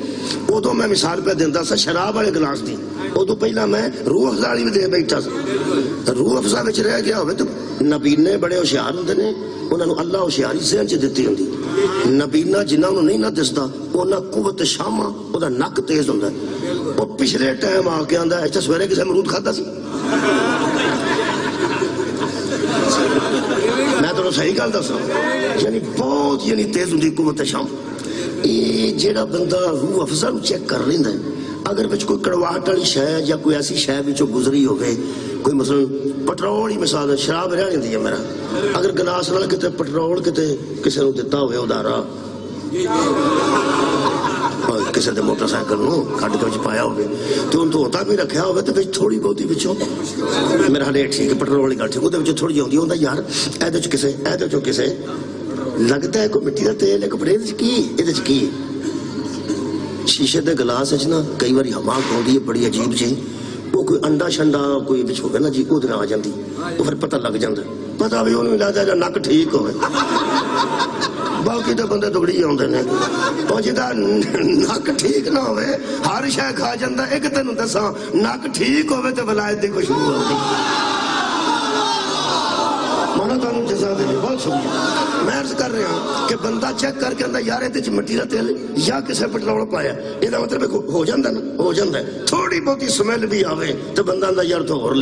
وہ تو میں مثال پہ دیندہ سا شراب والے گلاس دی وہ تو پہلا میں روح افزالی بھی دے بیٹھا سا روح افزا وچ رہ گیا ہوئے تو نبینے بڑے ہوشیار ہوندے نے انہوں نے اللہ ہوشیاری ذہن چ دتی ہوندی نبینا جنہاں نوں نہیں نہ دسدا انہاں قوت شامہ او دا نک تیز ہوندا ہے وہ پچھلے ٹائم آ کے آندا ہے سویرے کسے امرود کھادا سی میں تو صحیح گل دساں یعنی بہت یعنی تیز ہوندی قوت شام یہ جیڑا بندہ روح افزا نوں چیک کر لیندا ہے اگر وچ کوئی کڑواہٹ والی شے یا کوئی ایسی شے وچوں گزری ہوے کوئی مثلا پٹرول ہی مثال شراب رہ نہیں ہے میرا اگر گلاس نال کتے پٹرول کتے کسے نوں دتا ہوئے ادارا کسے دے موٹر سائیکل نوں کھڈ کے وچ پایا ہوئے تو ان تو ہوتا بھی رکھیا ہوئے تو وچ تھوڑی بہتی وچوں میرا ہلے ٹھیک ہے پٹرول والی گل ٹھیک اودے وچ تھوڑی ہوندی ہوندا یار ایدے وچ کسے لگتا ہے کوئی مٹی دا تیل ہے کپڑے وچ کی ایدے وچ کی شیشے دے گلاس وچ نا کئی واری ہوا ہوندی ہے بڑی عجیب جی وہ کوئی انڈا شنڈا کوئی وچ ہوگا نا جی اودے نال آ جاندی تو پھر پتہ لگ جاندا پتہ بھی انہوں لگدا ہے نک ٹھیک ہوے باقی تے بندے دگڑی ہوندے نے او جدا نک ٹھیک نہ ہوے ہر شے کھا جاندا ایک تینوں دساں نک ٹھیک ہوے تے ولایت دی خوشبو ہوندی مانا تانوں جزا دے بہت شکریہ میں عرض کر رہا ہوں کہ بندہ چیک کر کے اندر یار یہ تے مٹی دا تیل یا کسے پٹرول پایا یہ مطلب ہو جاندا نا ہو جاندا ہے تھوڑی بہتی سمیل بھی آوے تو بندہ اندر یار تو ہور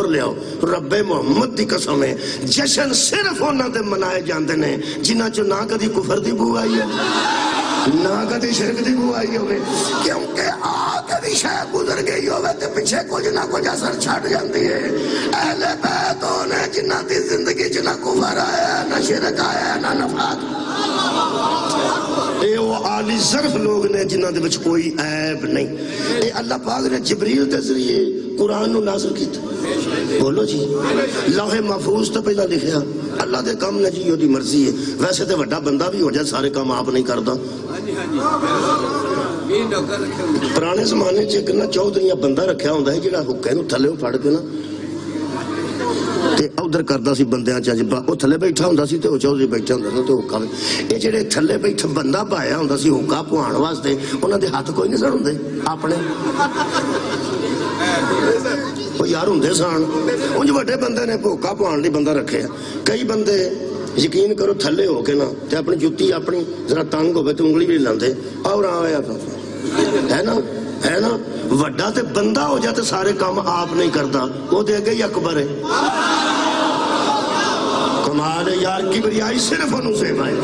لے آؤ رب محمد دی قسم ہے جشن صرف انہاں دے منائے جاندے نے جنہاں چوں نہ کدی کفر دی بو آئی ہے نہ کدی شرک دی بو آئی ہوئے کیونکہ کبھی شے گزر گئی ہوئے تو پیچھے کچھ نہ کچھ اثر چھٹ جاندی ہے اہل بیت ہونے جنہ دی زندگی نہ کفر آیا نہ شرک آیا نہ نفاق اے وہ عالی ظرف لوگ نے جنہ دے وچ کوئی عیب نہیں اے اللہ پاک نے جبریل دے ذریعے قرآن نو نازل کیتا بولو جی لوح محفوظ تو پہلا لکھیا اللہ دے کام نے جی دی مرضی ہے ویسے تے بڑا بندہ بھی ہو جائے سارے کام آپ نہیں کردا پرانے زمانے چ ایک نا چودھریاں بندہ رکھیا ہوندا ہے جڑا حکے نو تھلے پھڑ کے نا تے ادھر کردا سی بندیاں چ او تھلے بیٹھا ہوندا سی تے او چودھری بیٹھا ہوندا نا تے حکا اے جڑے تھلے بیٹھا بندہ پایا ہوندا سی حکا پوان واسطے انہاں دے ہاتھ کوئی نہیں سن ہوندے اپنے وہ یار ہوندے سن انج وڈے بندے نے حکا پوان لئی بندہ رکھیا کئی بندے یقین کرو تھلے ہو کے نا تے اپنی جُتی اپنی ذرا تنگ ہوئے تو انگلی بھی لاندے اور آیا ہے نا وڈا تے بندہ ہو جاتے سارے کام آپ نہیں کرتا وہ دے گئی اکبر ہے کمال ہے یار کبریائی صرف انہوں سے بھائی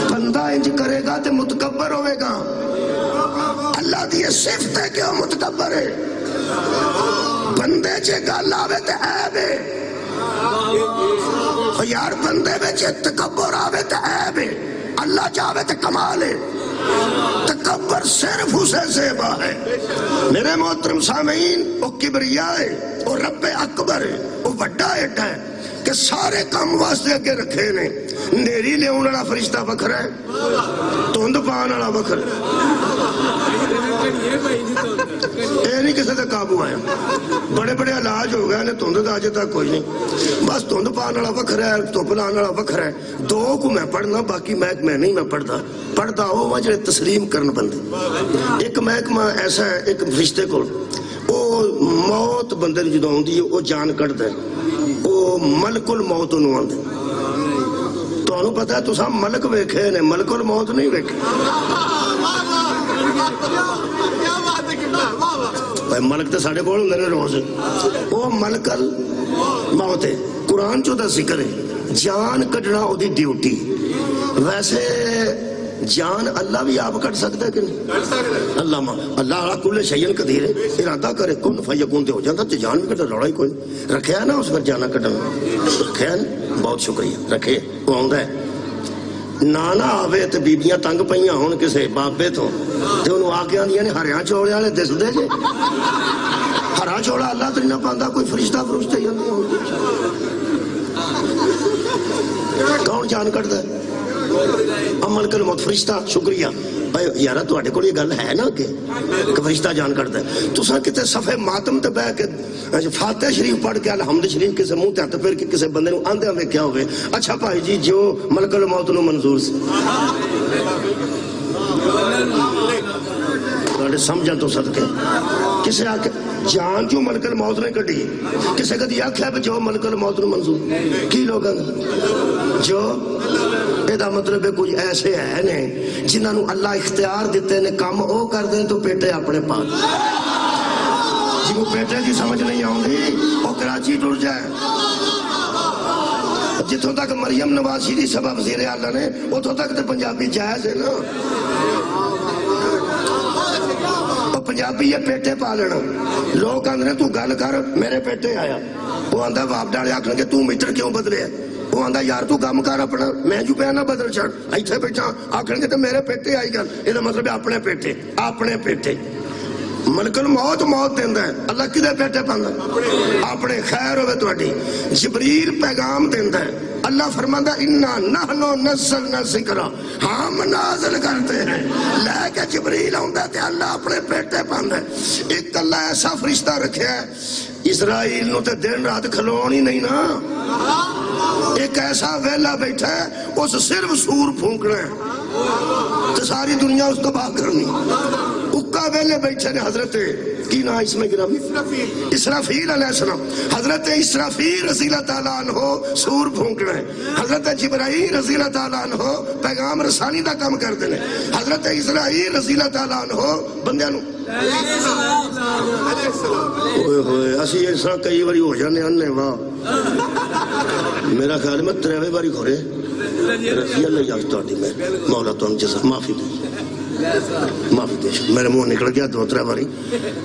بندہ انج کرے گا تے متکبر ہوئے گا اللہ دی صفت ہے کہ وہ متکبر ہے بندے چے گل آوے تے عیب ہے یار بندے بچے تکبر آوے تے عیب ہے اللہ چاہوے تے کمال ہے تکبر صرف اسے زیبا ہے میرے محترم سامعین وہ کبریاء ہے وہ رب اکبر ہے وہ بڑا ایڈا ہے کہ سارے کام واسطے اگے رکھے نے نیری لے والا فرشتہ بکھر ہے تند پان والا بکھر اے نہیں کسی تے قابو آیا بڑے بڑے علاج ہو گئے نے تند دا اجے تک کوئی نہیں بس تند پان والا بکھر ہے دھوپ لان والا بکھر ہے دو کو میں پڑھنا باقی میں نہیں میں پڑھتا ہو جڑے تسلیم کرن بندے ایک محکمہ ایسا ہے ایک فرشتے کو وہ موت بندے نے جدوں ہوندی ہے وہ جان کٹ دے وہ ملک الموت انہوں آندے تو تمہیں پتا ہے تساں ملک ویکھے نے ملک الموت نہیں ویکھے ملک تو ساڑھے کول ہوندے نے روز وہ ملک الموت ہے قرآن چو دا ذکر ہے جان کڈنا او دی ڈیوٹی ویسے جان اللہ بھی آپ کٹ سکتا ہے کہ نہیں اللہ علا کل شیئن قدیر ہے ارادہ کرے کن فیکون تے ہو جاتا تو جان بھی کٹا لڑا ہی کوئی رکھیا نا اس پر جانا کٹنا رکھیا نا بہت شکریہ رکھے وہ آندا ہے نانا آوے تے بیبیاں تنگ پئیاں ہون کسے بابے تو تے انہوں آ کے آندیاں نے ہریاں چوڑے والے دس دے جے ہرا چوڑا اللہ تو نہیں پاندا کوئی فرشتہ فرشتہ ہی کون جان کٹ دے عمل کر موت فرشتہ شکریہ یارہ تو آٹے کو یہ گل ہے نا کہ فرشتہ جان کرتا ہے تو ساں کتے صفحے ماتم تے بے کے فاتح شریف پڑھ کے الحمد شریف کسے منہ تے پھر کے کسے بندے نو آندے ہمیں کیا ہوئے اچھا بھائی جی جو ملک الموت نو منظور سے سمجھا تو صدقے کسے آکے جان جو ملک الموت نے کٹی کسے کدی آکھیا بھی جو ملک الموت نو منظور کی لوگ جو ایدہ مطلب ہے کچھ ایسے ہیں نے جنہاں نو اللہ اختیار دیتے نے کام او کر دیں تو پیٹے اپنے پاس جی وہ پیٹے کی سمجھ نہیں آؤں گی وہ کراچی ٹور جائے جتوں تک مریم نواز شریف سبب وزیر اعلیٰ نے اتوں تک تو پنجابی جائز ہے نا پنجابی یہ پیٹے پالنا لوگ آندھنے تو گل کر میرے پیٹے آیا وہ آندھا باپ ڈالے آکھنے کہ تو میٹر کیوں بدلے ہے وہ آندھا یار تو کام کر اپنا میں جو پہنا بدل چھڑ ایتھے بیٹھا آکھنے کہ تو میرے پیٹے آئی گل یہ مطلب ہے اپنے پیٹے ملک الموت موت دیندہ ہے اللہ کدے پیٹے پاندہ اپنے خیر ہوئے تو اٹھی جبریل پیغام دیندہ ہے اللہ فرماندہ انہا نحنو نزلنا ذکرہ ہم نازل کرتے ہیں لے کے جبریل ہوندہ ہے اللہ اپنے پیٹے پاندہ ہے ایک اللہ ایسا فرشتہ رکھے ہے اسرائیل نو تے دن رات کھلون ہی نہیں نا ایک ایسا ویلا بیٹھا ہے اس صرف سور پھونکنا ہے تو ساری دنیا اس کو باغ کرنی اکا ویلے بیٹھے نے حضرت کی نا اس میں گرامی اسرافیل علیہ السلام حضرت اسرافیل رضی اللہ تعالیٰ عنہ سور پھونکنا ہے حضرت جبرائیل رضی اللہ تعالیٰ عنہ پیغام رسانی دا کام کر دینے حضرت اسرائیل رضی اللہ تعالیٰ عنہ بندیاں نو ہوئے ہوئے اسی اس طرح کئی باری ہو جانے اننے واہ میرا خیال میں تریوے باری کھورے رضی اللہ یافتہ میں مولا تو ہم جزا معافی دے میرے منہ نکل گیا دو ترے باری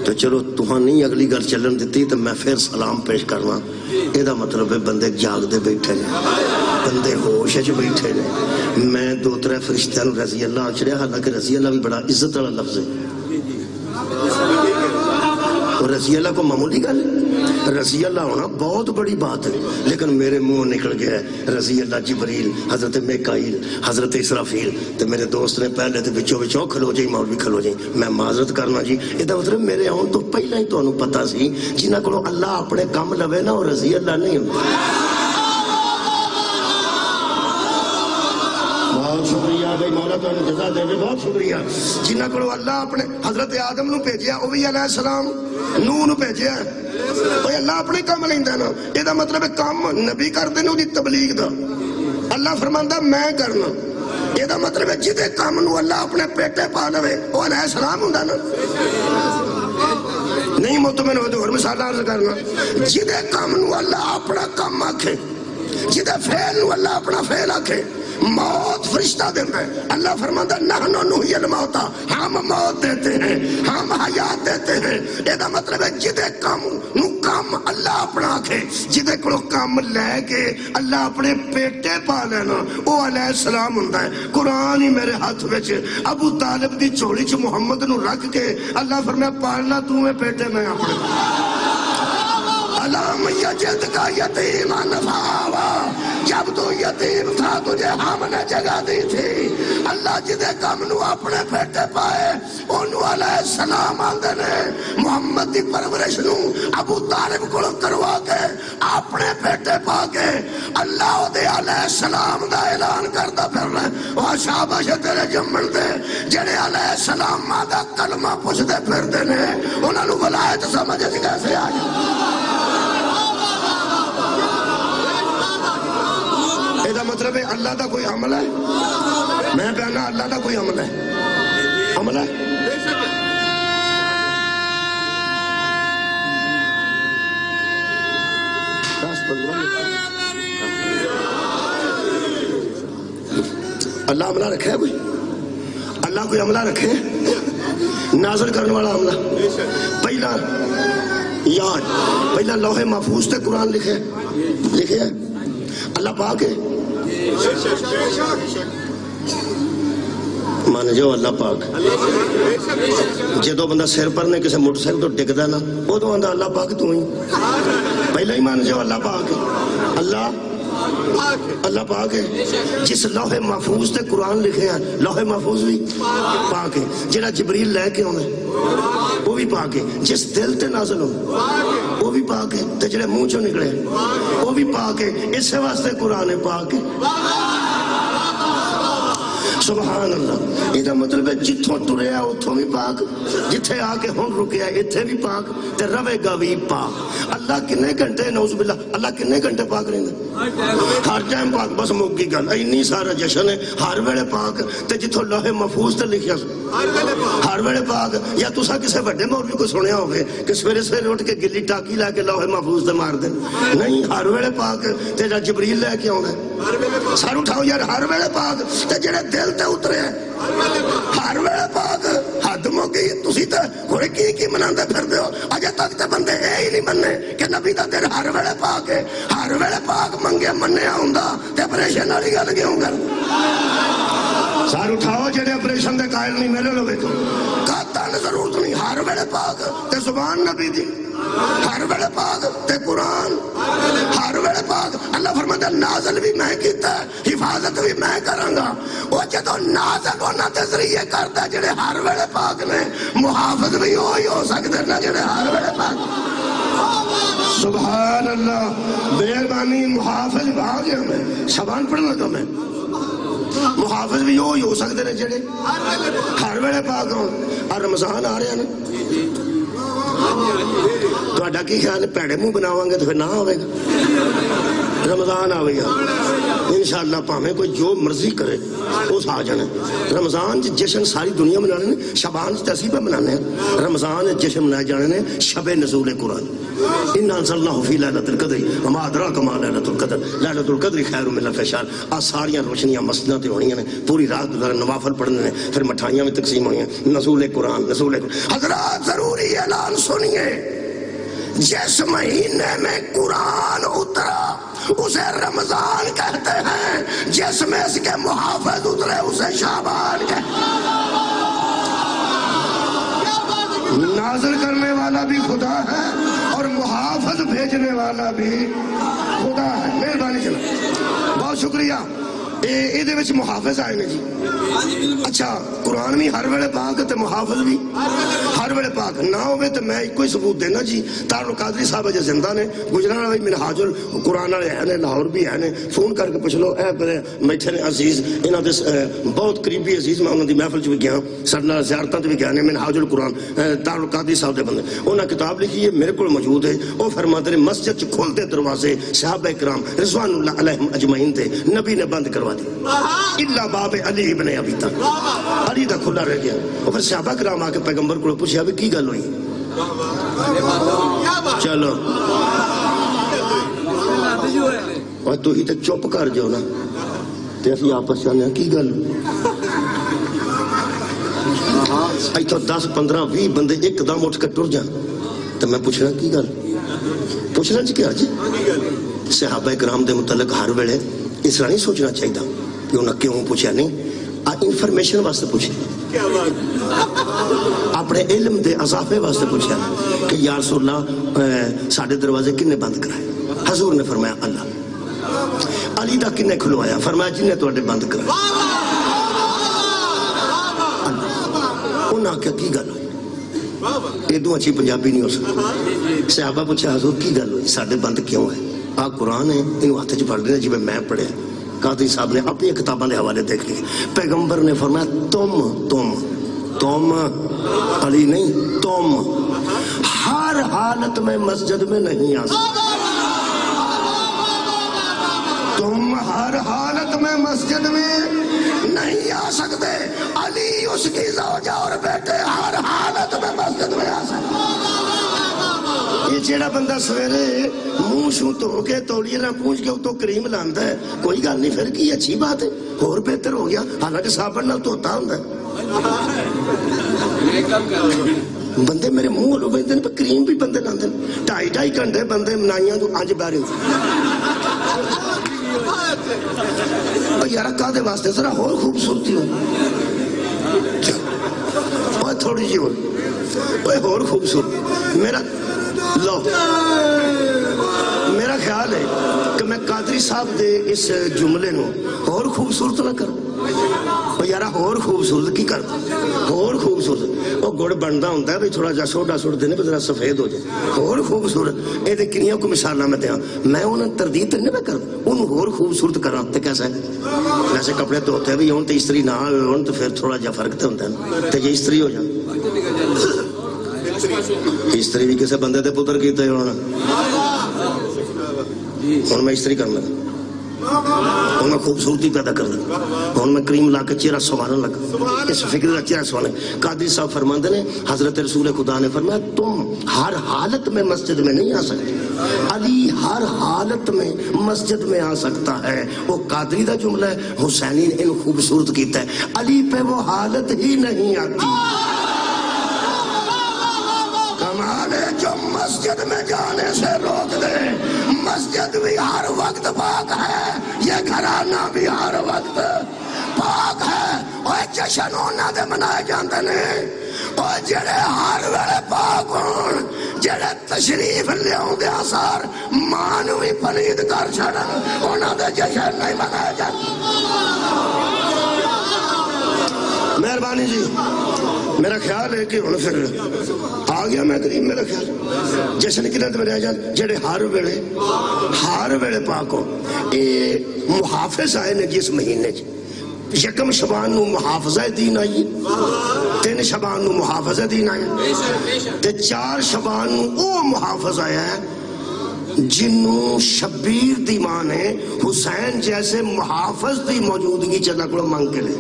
تو چلو تہاں نہیں اگلی گل چلن دیتی تو میں پھر سلام پیش کرنا ایدہ مطلب ہے بندے جاگ دے بیٹھے نے بندے ہوش ہے جو بیٹھے نے میں دو ترے فرشتیاں رضی اللہ چڑیا حالانکہ رضی اللہ بھی بڑا عزت والا لفظ ہے اور رضی اللہ کو معمولی گل رضی اللہ ہونا بہت بڑی بات ہے لیکن میرے منہ نکل گیا ہے رضی اللہ جبریل حضرت میکائیل حضرت اسرافیل تو میرے دوست نے پہلے تو بچوں کھلو جائیں مولوی کھلو جائیں میں معذرت کرنا جی یہ مطلب میرے آن تو پہلے ہی تو انہوں پتا سی جنہ کو اللہ اپنے کام لوے نا اور رضی اللہ نہیں ہوتا بہت شکریہ بھائی مولا تو انہوں جزا دے بہت شکریہ جنہ کو اللہ اپنے حضرت آدم نو بھیجیا وہ بھی علیہ السلام نوح نو بھیجیا اوہ اللہ اپنے کام لیں دینا یہ دا مطلب ہے کام نبی کر دینا دی تبلیغ دا اللہ فرماندہ میں کرنا یہ دا مطلب ہے جدے کام نو اللہ اپنے پیٹے پا لوے وہ علیہ السلام ہوں نا نہیں مطمئن ہو تو اور مثال عرض کرنا جدے کام نو اللہ اپنا کام آکھے جدے فعل نو اللہ اپنا فعل آکھے موت فرشتہ دیتا ہے اللہ فرماتا نحنو نحی الموتا ہم موت دیتے ہیں ہم حیات دیتے ہیں یہ دا مطلب ہے جدے کام نو کام اللہ اپنا آکھے جدے کلو کام لے کے اللہ اپنے پیٹے پا لینا وہ علیہ السلام ہندہ ہے قرآن ہی میرے ہاتھ وچ ابو طالب دی چوڑی چ محمد نو رکھ کے اللہ فرمایا پالنا تمہیں پیٹے میں اپنے علام یجد کا یتیمہ نفاوا جب تو یتیم تھا تجھے ہم نے جگہ دی تھی اللہ جدے کام نو اپنے پیٹے پائے انہوں علیہ السلام آندے نے محمد دی پرورش نو ابو طالب کو کروا کے اپنے پیٹے پا کے اللہ دے علیہ السلام دا اعلان کرتا پھر رہے وہ شاباش تیرے جمن دے جنہیں علیہ السلام مادہ کلمہ پوچھتے پھر دینے انہوں نے ولایت سمجھے تھی کیسے آجا مطلب ہے اللہ دا کوئی عمل ہے؟ میں بیانا اللہ دا کوئی عمل ہے؟ عمل ہے؟ اللہ عملہ رکھے ہے کوئی؟ اللہ کوئی عملہ رکھے نازل کرنے والا عملہ؟ پہلا یاد، پہلا لوح محفوظ تے قرآن لکھے ہے اللہ پاک ہے، مان جو اللہ پاک جدو بندہ سر پر نے کسی موٹر سائیکل تو ڈگدا نا وہ تو آندا اللہ پاک تو ہی، پہلا ہی مان جو اللہ پاک ہے، اللہ پاک ہے۔ جس لوح محفوظ تے قرآن لکھے ہیں لوح محفوظ بھی پاک ہے، جڑا جبریل لے کے آنا وہ بھی پاک ہے، جس دل تے نازل ہو وہ بھی پاک ہے، تے جڑے منہ چوں نکلے وہ بھی پاک ہے، اس واسطے قرآن پاک ہے۔ سبحان اللہ، یہ مطلب ہے جتھوں تریا اتھوں بھی پاک، جتھے آ کے ہن رکیا اتھے بھی پاک تے رہے گا بھی پاک۔ اللہ کنے گھنٹے نعوذ باللہ اللہ کنے گھنٹے پاک رہندا؟ ہر ٹائم پاک، بس موکی گل اینی سارا جشن ہے ہر ویلے پاک، تے جتھوں لوح محفوظ تے لکھیا ہر ویلے پاک۔ یا تساں کسے بڑے مولوی کو سنیا ہوگے کہ سویرے سویرے اٹھ کے گلی ٹاکی لا کے لوح محفوظ تے مار دیں؟ نہیں، ہر ویلے پاک تے جا جبریل لے کے آنا ہے، سر اٹھاؤ یار، ہر ویلے پاک تے جڑے دل تے اترے ہر ویلے پاک۔ حد مو گئی تسی تے ہوئے کی مناندے پھر دے ہو، اجے تک تے بندے اے ہی نہیں مننے کہ نبی دا دل ہر ویلے پاک ہے۔ ہر ویلے پاک منگے منیا ہوندا تے اپریشن والی گل کیوں کر؟ سر اٹھاؤ جڑے اپریشن دے قائل نہیں، میرے لوگ تو کہتا نے ضرورت نہیں، ہر ویلے پاک تے زبان نبی دی، ہر ویلے پاک تے قرآن، ہر ویلے پاک۔ اللہ فرماتا ہے نازل بھی میں کیتا ہے، حفاظت بھی میں کروں گا۔ وہ جدو نازل ہونا تے ذریعے کرتا جڑے ہر ویلے پاک نے، محافظ بھی ہوئی ہو سکتے نا جڑے ہر ویلے پاک۔ سبحان اللہ، مہربانی، محافظ بھاگ گیا میں شبان پڑھ لگا میں، محافظ بھی ہوئی ہو سکتے ہیں جڑے ہر ویلے پاک ہوں۔ اور رمضان آ رہے ہیں نا، تو کی خیال ہے پیڑے منہ بناواں گے تو پھر نہ آئے گا؟ رمضان آئے گا انشاءاللہ، پاہمیں کوئی جو مرضی کرے اس آ جانا۔ رمضان جشن ساری دنیا منانے نے، شعبان تسی پہ منانے ہیں، رمضان جشن منائے جانے نے شب نزول قرآن۔ اِنَّا أَنزَلْنَاهُ فِي لَيْلَةِ الْقَدْرِ وَمَا أَدْرَاكَ مَا لَيْلَةُ الْقَدْرِ لَيْلَةُ الْقَدْرِ خَيْرٌ مِنْ أَلْفِ شَهْرٍ۔ آج ساریاں روشنیاں مسجداں تے ہونیاں نے، پوری رات گزارن، نوافل پڑھنے نے، پھر مٹھائیاں بھی تقسیم ہونیاں۔ نزول قرآن، نزول قرآن۔ حضرات ضروری اعلان سنیے، جس مہینے میں قرآن اترا اسے رمضان کہتے ہیں، جس میں اس کے محافظ اترے اسے شعبان کہتے ہیں۔ نازل کرنے والا بھی خدا ہے اور محافظ بھیجنے والا بھی خدا ہے۔ مہربانی چلا، بہت شکریہ۔ یہ محافظ آئے نے جی، اچھا قرآن بھی ہر ویلے پاک تے محافظ بھی ہر ویلے پاک نہ ہوئے تو میں کوئی ثبوت دینا جی۔ تار القادری صاحب اجے زندہ نے، گجران والے منہاج القرآن والے ہیں نے، لاہور بھی ہیں نے، فون کر کے پوچھ لو۔ اے میرے بیٹھے نے عزیز، انہاں دے بہت قریبی عزیز، میں انہاں دی محفل چ بھی گیا، سرنا زیارتاں تے بھی گیا نے، منہاج القرآن تار القادری صاحب دے بندے، انہاں کتاب لکھی ہے، میرے کو موجود ہے۔ وہ فرماتے ہیں مسجد چ کھولتے دروازے صحابہ کرام رضوان اللہ علیہم اجمعین تھے، نبی نے بند کروا دی الا باب علی ابن ابی طالب، علی دا کھلا رہ گیا۔ اور پھر صحابہ کرام آ کے پیغمبر کو پوچھا بھی کی گل ہوئی؟ چلو اور تو ہی تے چپ کر جو نا، تے اسی آپس چاہنے کی گل ایتھوں 10 15 20 بندے ایک دم اٹھ کے ٹر جان تو میں پوچھنا کی گل، پوچھنا جی کیا جی؟ صحابہ کرام دے متعلق ہر ویلے اس طرح نہیں سوچنا چاہیے کہ انہیں کیوں پوچھا، نہیں انفارمیشن واسطے پوچھے، اپنے علم دے اضافے واسطے پوچھا کہ یا رسول اللہ ساڑھے دروازے کنے بند کرائے؟ حضور نے فرمایا اللہ۔ علی دا کنے کھلوایا؟ فرمایا جن نے تو بند کرائے۔ انہاں کیا کی گل ہوئی؟ ادو اچھی پنجابی نہیں ہو سکتی۔ صحابہ پوچھا حضور کی گل ہوئی، ساڑھے بند کیوں ہے؟ آ قرآن ہے، انہوں ہاتھ چ پڑھ لینا جی میں پڑھیا۔ قاضی صاحب نے اپنی کتابوں کے حوالے دیکھ لیے، پیغمبر نے فرمایا تم علی نہیں، تم ہر حالت میں مسجد میں نہیں آ سکتے، تم ہر حالت میں مسجد میں نہیں آ سکتے، علی اس کی زوجہ اور بیٹے ہر حالت میں مسجد میں آ سکتے۔ یہ جیڑا بندہ سویرے منہ شو دھو کے تولیے نہ پونچھ کے اتوں کریم لاندا ہے، کوئی گل نہیں، پھر کی اچھی بات ہے، اور بہتر ہو گیا، حالانکہ صابن نال دھوتا ہوندا ہے۔ بندے میرے منہ ہلو بندے پر کریم بھی بندے لاندے، 2.5 گھنٹے بندے منائیاں تو انج باہر یار کہدے واسطے ذرا اور خوبصورتی ہو، تھوڑی جی اور خوبصورت۔ میرا خیال ہے کہ میں قادری صاحب دے اس جملے نو اور خوبصورت نہ کروں، یار اور خوبصورت کی کرتا، اور خوبصورت وہ گڑ بنتا ہوتا ہے بھائی تھوڑا جا سوڈا سٹ دینے ذرا سفید ہو جائے، اور خوبصورت یہ کنیاں کو مثالاں میں دیا، میں انہیں تردید نہیں میں کرتا، انہوں اور خوبصورت کرنا تو کیسا ہے؟ ویسے کپڑے دھوتے بھی ہوں تو استری نہ ہوں تو پھر تھوڑا جا فرق تو ہوتا ہے تو یہ استری ہو جائے، استری بھی کسی بندے دے پتر کیتے ہونا، ہوں میں استری کرنا، ہوں میں خوبصورتی پیدا کرنا، ہوں میں کریم لا کے چہرہ سنوارن لگا، اس فکر کا چہرہ سنوارن۔ قادری صاحب فرماندے نے حضرت رسول خدا نے فرمایا تم ہر حالت میں مسجد میں نہیں آ سکتے، علی ہر حالت میں مسجد میں آ سکتا ہے۔ وہ قادری دا جملہ ہے، حسینی نے ان خوبصورت کیتا ہے، علی پہ وہ حالت ہی نہیں آتی۔ کمال ہے جو مسجد میں جانے سے روک دے، مسجد بھی ہر وقت پاک ہے، یہ گھرانہ بھی ہر وقت پاک ہے، اور جشن ہونا دے منائے جاندے نے، اور جڑے ہر ویلے پاک ہون، جڑے تشریف لیاؤں دے آثار مانوی پلید کر چھڑن، انہاں دے جشن نہیں منائے جاندے۔ مہربانی جی، میرا خیال ہے کہ انہوں پھر آ گیا میں قریب، میرا خیال جشن کی رات میں رہ جان جڑے ہر ویلے پاک ہو۔ اے محافظ آئے نے جس مہینے یکم شبان نو محافظہ دین آئی، 3 شبان نو محافظہ دین آیا، تے 4 شبان نو او محافظ آیا ہے جنہوں شبیر دی ماں نے حسین جیسے محافظ دی موجودگی چلا کرو مانگ کے لے۔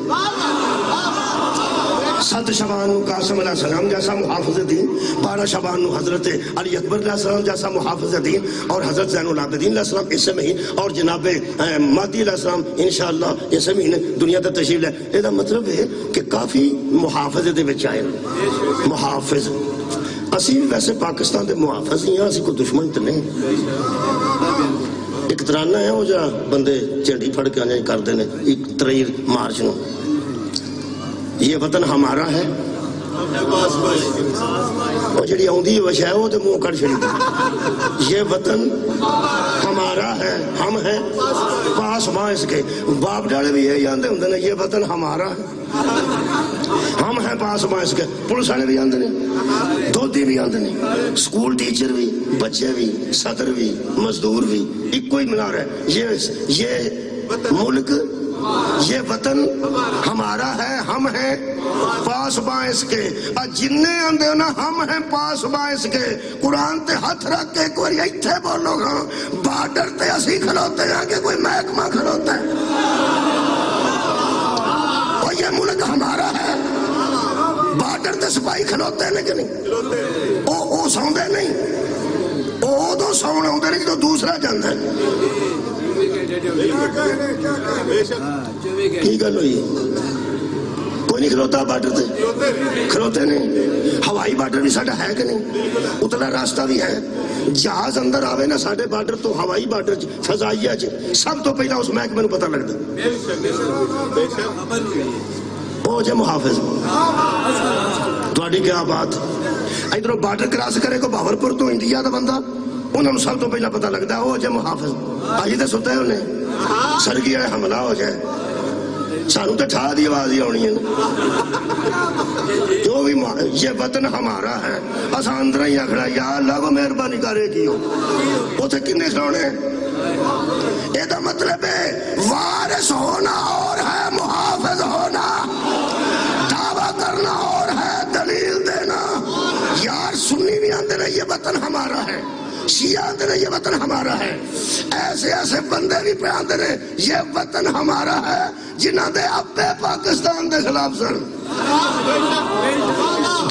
7 شبان نو قاسم علیہ السلام جیسا محافظ دین، 12 شبان نو حضرت علی اکبر علیہ السلام جیسا محافظ دین، اور حضرت زین العابدین علیہ السلام اس مہینے، اور جناب مہدی علیہ السلام انشاءاللہ اس مہینے دنیا تے تشریف لے۔ یہ دا مطلب ہے کہ کافی محافظ دے وچ آئے محافظ۔ اسی ویسے پاکستان دے محافظ ہی ہیں، اسی کو دشمن تو نہیں۔ ایک ترانہ ہے وہ جا بندے جھنڈی پھڑ کے آنے کر دینے 23 مارچ نو، یہ وطن ہمارا ہے، وہ جڑی آؤندی وشہ ہے وہ تو منہ کر چھڑی دی، یہ وطن ہمارا ہے، ہم ہیں پاس ماں اس کے، باپ ڈاڑے بھی یہ آندے ہوندے نے، یہ وطن ہمارا ہے، ہم ہیں پاس ماں اس کے، پولیس والے بھی آندے نے، دودھی بھی آندے نے، سکول ٹیچر بھی، بچے بھی، صدر بھی، مزدور بھی، ایک کوئی منار ہے، یہ ملک، یہ وطن ہمارا ہے، ہم ہیں پاس باعث کے، جننے آندے نا ہم ہیں پاس باعث کے، قرآن تے ہاتھ رکھ کے کوئی ایتھے بولو گا، بارڈر تے اسی کھلوتے ہیں کہ کوئی محکمہ کھلوتا ہے، اور یہ ملک ہمارا ہے، بارڈر تے سپاہی کھلوتے ہیں کہ نہیں، او سوندے نہیں، او دو سونے ہوندے نہیں تو دوسرا جاندہ ہے۔ کی گل ہوئی کوئی نہیں کھلوتا بارڈر تے، کھلوتے نہیں، ہوائی بارڈر بھی ساڈا ہے کہ نہیں، اتنا راستہ بھی ہے، جہاز اندر آوے نا ساڈے بارڈر تو ہوائی بارڈر فضائیہ سب تو پہلا اس محکمے نوں پتہ لگدا، وہ جے محافظ تہاڈی کیا بات، ادھروں بارڈر کراس کرے کو بہاولپور تو انڈیا دا بندہ، انہوں سب تو پہلا پتہ لگتا ہے وہ جے محافظ، آجی تے ستا ہے انہیں سرگی ہے حملہ ہو جائے، سانو تے ٹھا دی آواز ہی ہونی ہے، جو بھی یہ وطن ہمارا ہے، اساں اندر ہی اکھڑا یا اللہ کو مہربانی کرے کیوں، وہ تے کنے کھڑونے، یہ دا مطلب ہے وارث ہونا اور ہے محافظ ہونا، دعویٰ کرنا اور ہے دلیل دینا۔ یار سنی بھی آندے رہے یہ وطن ہمارا ہے، شیعہ آندے نے یہ وطن ہمارا ہے، ایسے ایسے بندے بھی پہ آندے نے یہ وطن ہمارا ہے جنہاں دے ابے پاکستان دے خلاف سن،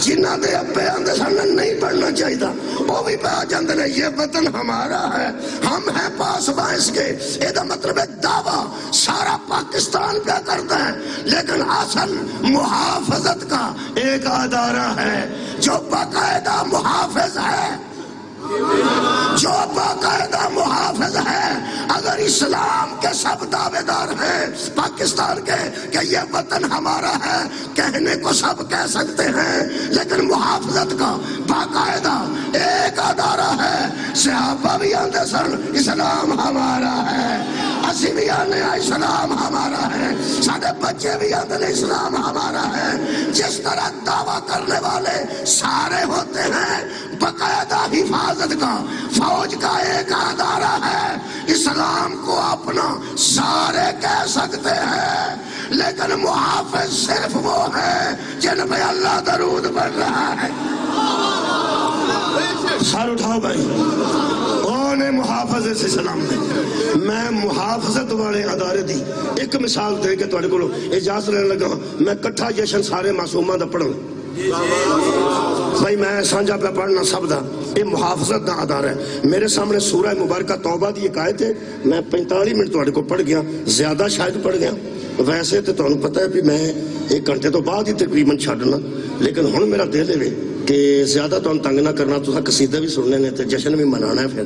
جنہاں دے ابے آندے سن نہیں پڑھنا چاہیے وہ بھی پہ آ جاندے نے یہ وطن ہمارا ہے، ہم ہیں پاسباں اس کے۔ یہ مطلب ہے دعویٰ سارا پاکستان کیا کرتا ہے، لیکن اصل محافظت کا ایک ادارہ ہے جو باقاعدہ محافظ ہے، جو باقاعدہ محافظ ہے۔ اگر اسلام کے سب دعوے دار ہیں پاکستان کے کہ یہ وطن ہمارا ہے، کہنے کو سب کہہ سکتے ہیں، لیکن محافظت کا باقاعدہ ایک ادارہ ہے۔ صحابہ بھی آندے سن اسلام ہمارا ہے، اسی بھی آنے اسلام ہمارا ہے، سارے بچے بھی آندے نے اسلام ہمارا ہے۔ جس طرح دعویٰ کرنے والے سارے ہوتے ہیں، باقاعدہ حفاظت کا فوج کا ایک ادارہ ہے۔ اسلام کو اپنا سارے کہہ سکتے ہیں، لیکن محافظ صرف وہ ہے جن پہ اللہ درود پڑھ رہا ہے۔ سر اٹھاؤ بھائی، اونے محافظ سے سلام دے۔ میں محافظت والے ادارے دی ایک مثال دے کے تھوڑے کو اجازت لینے لگا، میں کٹھا جشن سارے معصوماں دا پڑھوں بھائی، میں سانجا پہ پڑھنا سب دا، یہ محافظت دا ادارہ ہے۔ میرے سامنے سورہ مبارکہ توبہ دی ایک آیت ہے، میں 45 منٹ تھوڑے کو پڑھ گیا، زیادہ شاید پڑھ گیا، ویسے تو تمہیں پتہ ہے بھی میں 1 گھنٹے تو بعد ہی تقریباً چھڈنا، لیکن ہن میرا دل ہے کہ زیادہ تمہیں تنگ نہ کرنا، تو قصیدے بھی سننے نے تے جشن بھی منانا ہے پھر،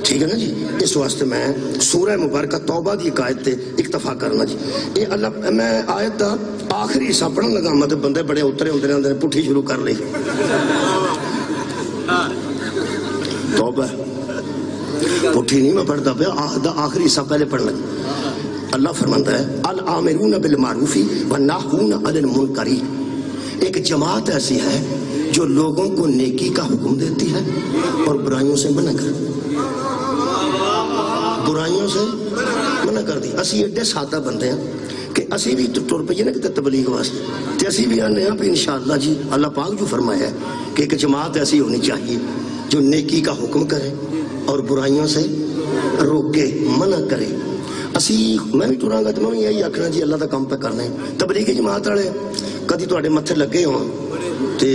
ٹھیک ہے نا جی۔ اس واسطے میں سورہ مبارکہ توبہ دی ایک آیت تے اکتفا کرنا جی۔ یہ اللہ میں آیت دا آخری حصہ پڑھن لگا، مطلب بندے بڑے اترے ہوندے نے پٹھی شروع کر لی۔ توبہ پٹھی نہیں میں پڑھتا پیا، آخری حصہ پہلے پڑھ لگا۔ اللہ فرماتا ہے الآمرون بالمعروف والناہون عن المنکر، ایک جماعت ایسی ہے جو لوگوں کو نیکی کا حکم دیتی ہے اور برائیوں سے منع کر، برائیوں سے منع کر دی۔ اسی ایڈے سادہ بندے ہیں کہ اسی بھی ٹر پہ نا کہ تبلیغ واسطے تے اسی بھی آنے ہیں بھی انشاءاللہ جی اللہ پاک جو فرمایا ہے کہ ایک جماعت ایسی ہونی چاہیے جو نیکی کا حکم کرے اور برائیوں سے روکے، منع کرے۔ اسی میں بھی ٹراں گا تو میں یہی آکھنا جی اللہ دا کام پہ کرنا ہے۔ تبلیغی جماعت والے کدی تواڈے متھے لگے ہون تے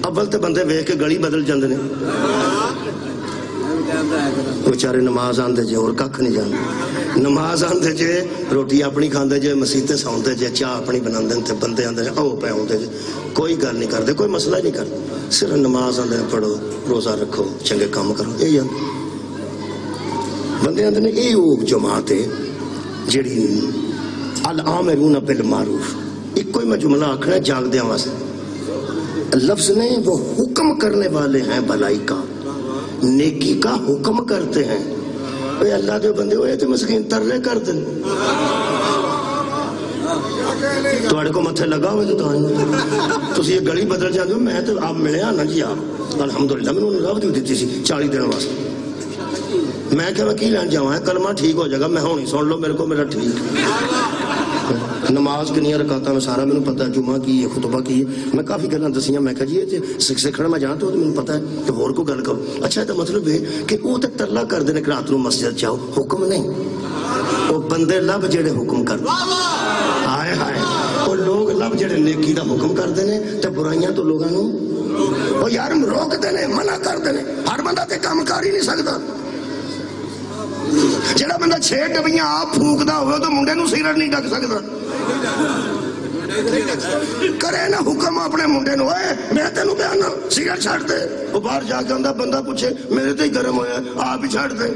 اول تے بندے ویکھ کے گلی بدل جاندے نے، بیچارے نماز آندے جے اور ککھ نہیں جاندے، نماز آندے جے روٹی اپنی کھاندے جے، مسیتے سوندے جے، چاہ اپنی بناندے تے بندے آندے او پے ہوندے جے، کوئی گل نہیں کردے، کوئی مسئلہ نہیں کرتے، صرف نماز آندے پڑھو، روزہ رکھو، چنگے کام کرو، یہی آندے بندے آندے نے۔ یہ وہ جماعت ہے جیڑی الآمرون بالمعروف، ایک کوئی میں جملہ آکھنا ہے جاگ دیا واسطے، لفظ نہیں، وہ حکم کرنے والے ہیں بھلائی کا، نیکی کا حکم کرتے ہیں۔ اے اللہ دے بندے ہوئے تو مسکین ترلے کر دیں، تھوڑے کو متھے لگا ہوئے تو یہ گلی بدل جاتے ہو۔ میں تو آپ ملے نا جی، آپ الحمدللہ میں انہوں نے رب دی دیتی سی 40 دن واسطے، میں کہ میں کی لین جاؤں ہے، کلمہ ٹھیک ہو جائے گا، میں ہونی سن لو میرے کو، میرا ٹھیک نماز کنیاں رکعتاں میں سارا میں پتہ ہے، جمعہ کی ہے، خطبہ کی ہے، میں کافی گلاں دسیاں، میں کہا جی یہ سکھڑا میں جانتا ہوں تو مجھے پتہ ہے تو ہور کو گل کرو۔ اچھا یہ مطلب ہے کہ وہ تو ترلا کر دینے کہ رات نو مسجد جاؤ، حکم نہیں، وہ بندے لب جڑے حکم کر ہائے ہائے، وہ لوگ لب جڑے نیکی دا حکم کر دینے تے برائیاں تو لوگاں نو وہ یار روک دینے، منع کر دینے۔ ہر بندہ تے کام کر ہی نہیں سکتا، جڑا بندہ 6 ڈبیاں آپ پھونکدا ہوئے تو منڈے نو سگریٹ نہیں ڈک سکتا، کرے نا حکم اپنے منڈے نو، اے میں تینوں بیانا سگریٹ چھاڑ دے، وہ باہر جا کے اندر بندہ پوچھے میرے تے ہی گرم ہویا آپ ہی چھاڑ دے۔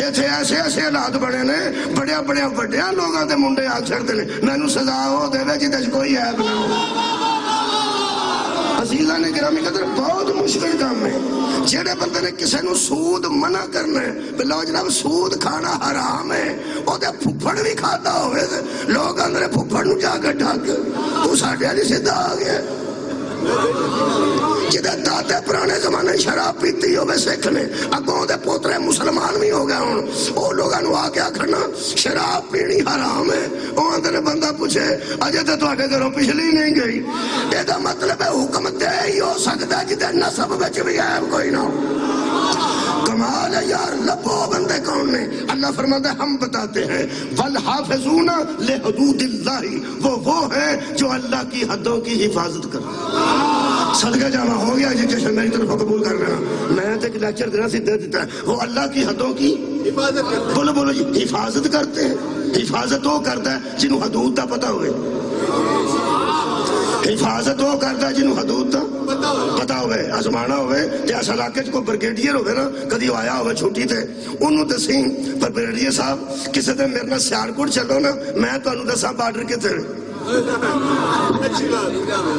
ایتھے ایسے ایسے حالات بڑے نے، بڑے بڑے وڈیاں لوگاں دے منڈے آ چھڑدے نے، مینوں سزا ہو دے وے جدے کوئی عیب نہ ہو۔ عزیزاں نے گرامی قدر بہت مشکل کام ہے، جڑے بندے نے کسے نو سود منع کرنا ہے، بلو جناب سود کھانا حرام ہے، وہ دے پھپڑ بھی کھاتا ہوئے لوگ اندر پھپڑ نو جا کے ڈھک تو ساڈے والی سیدھا آ گیا۔ جدے دادے پرانے زمانے شراب پیتی ہوئے سکھ نے اگوں دے پوترے مسلمان بھی ہو گئے ہوں او لوگاں نو آ کے آکھنا شراب پینی حرام ہے او اندر بندہ پوچھے اجے تے تواڈے گھروں پچھلی نہیں گئی اے دا مطلب ہے حکم دے ہی ہو سکدا جدے نسب وچ بھی عیب کوئی نہ ہو کمال ہے یار لبو بندے کون نے اللہ فرماتا ہے ہم بتاتے ہیں والحافظون لحدود اللہ وہ ہیں جو اللہ کی حدوں کی حفاظت کر صدقہ جامع ہو گیا جی جشن میری طرف قبول کر رہا میں تو ایک لیکچر دینا سی دے دیتا ہے وہ اللہ کی حدوں کی حفاظت کرتے بولو بولو جی حفاظت کرتے ہیں حفاظت وہ کرتا ہے جنہوں حدود دا پتہ ہوئے حفاظت وہ کرتا ہے جنہوں حدود دا پتہ ہوئے آزمانا ہوئے تے اس علاقے کو برگیڈیئر ہوئے نا کدی آیا ہوئے چھوٹی تھے انہوں دسیں پر برگیڈیئر صاحب کسی دن میرے نہ سیالکوٹ چلو نا میں تو انہوں دساں بارڈر کے تھے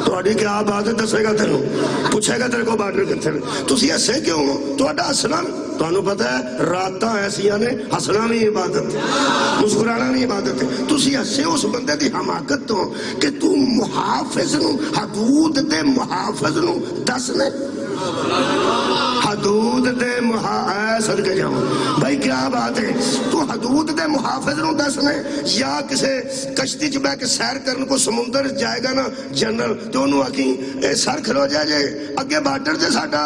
توڑی کیا بات ہے دسے گا تینوں پوچھے گا تیرے کو بارڈر کتنے تسی ایسے کیوں ہو توڑا ہسنا تو انہوں پتہ ہے راتاں ایسیاں نے ہسنا بھی عبادت مسکرانا بھی عبادت ہے تسی ایسے اس بندے دی حماقت تو کہ تو محافظ نو حدود دے محافظ نو دس نے حدود دے صدقہ جاؤں بھائی کیا بات ہے تو حدود دے محافظ نو دس نے یا کسے کشتی چ بہ کے سیر کرنے کو سمندر جائے گا نا جنرل تو انہوں آکیں سر کھلو جائے اگے بارڈر دے ساڈا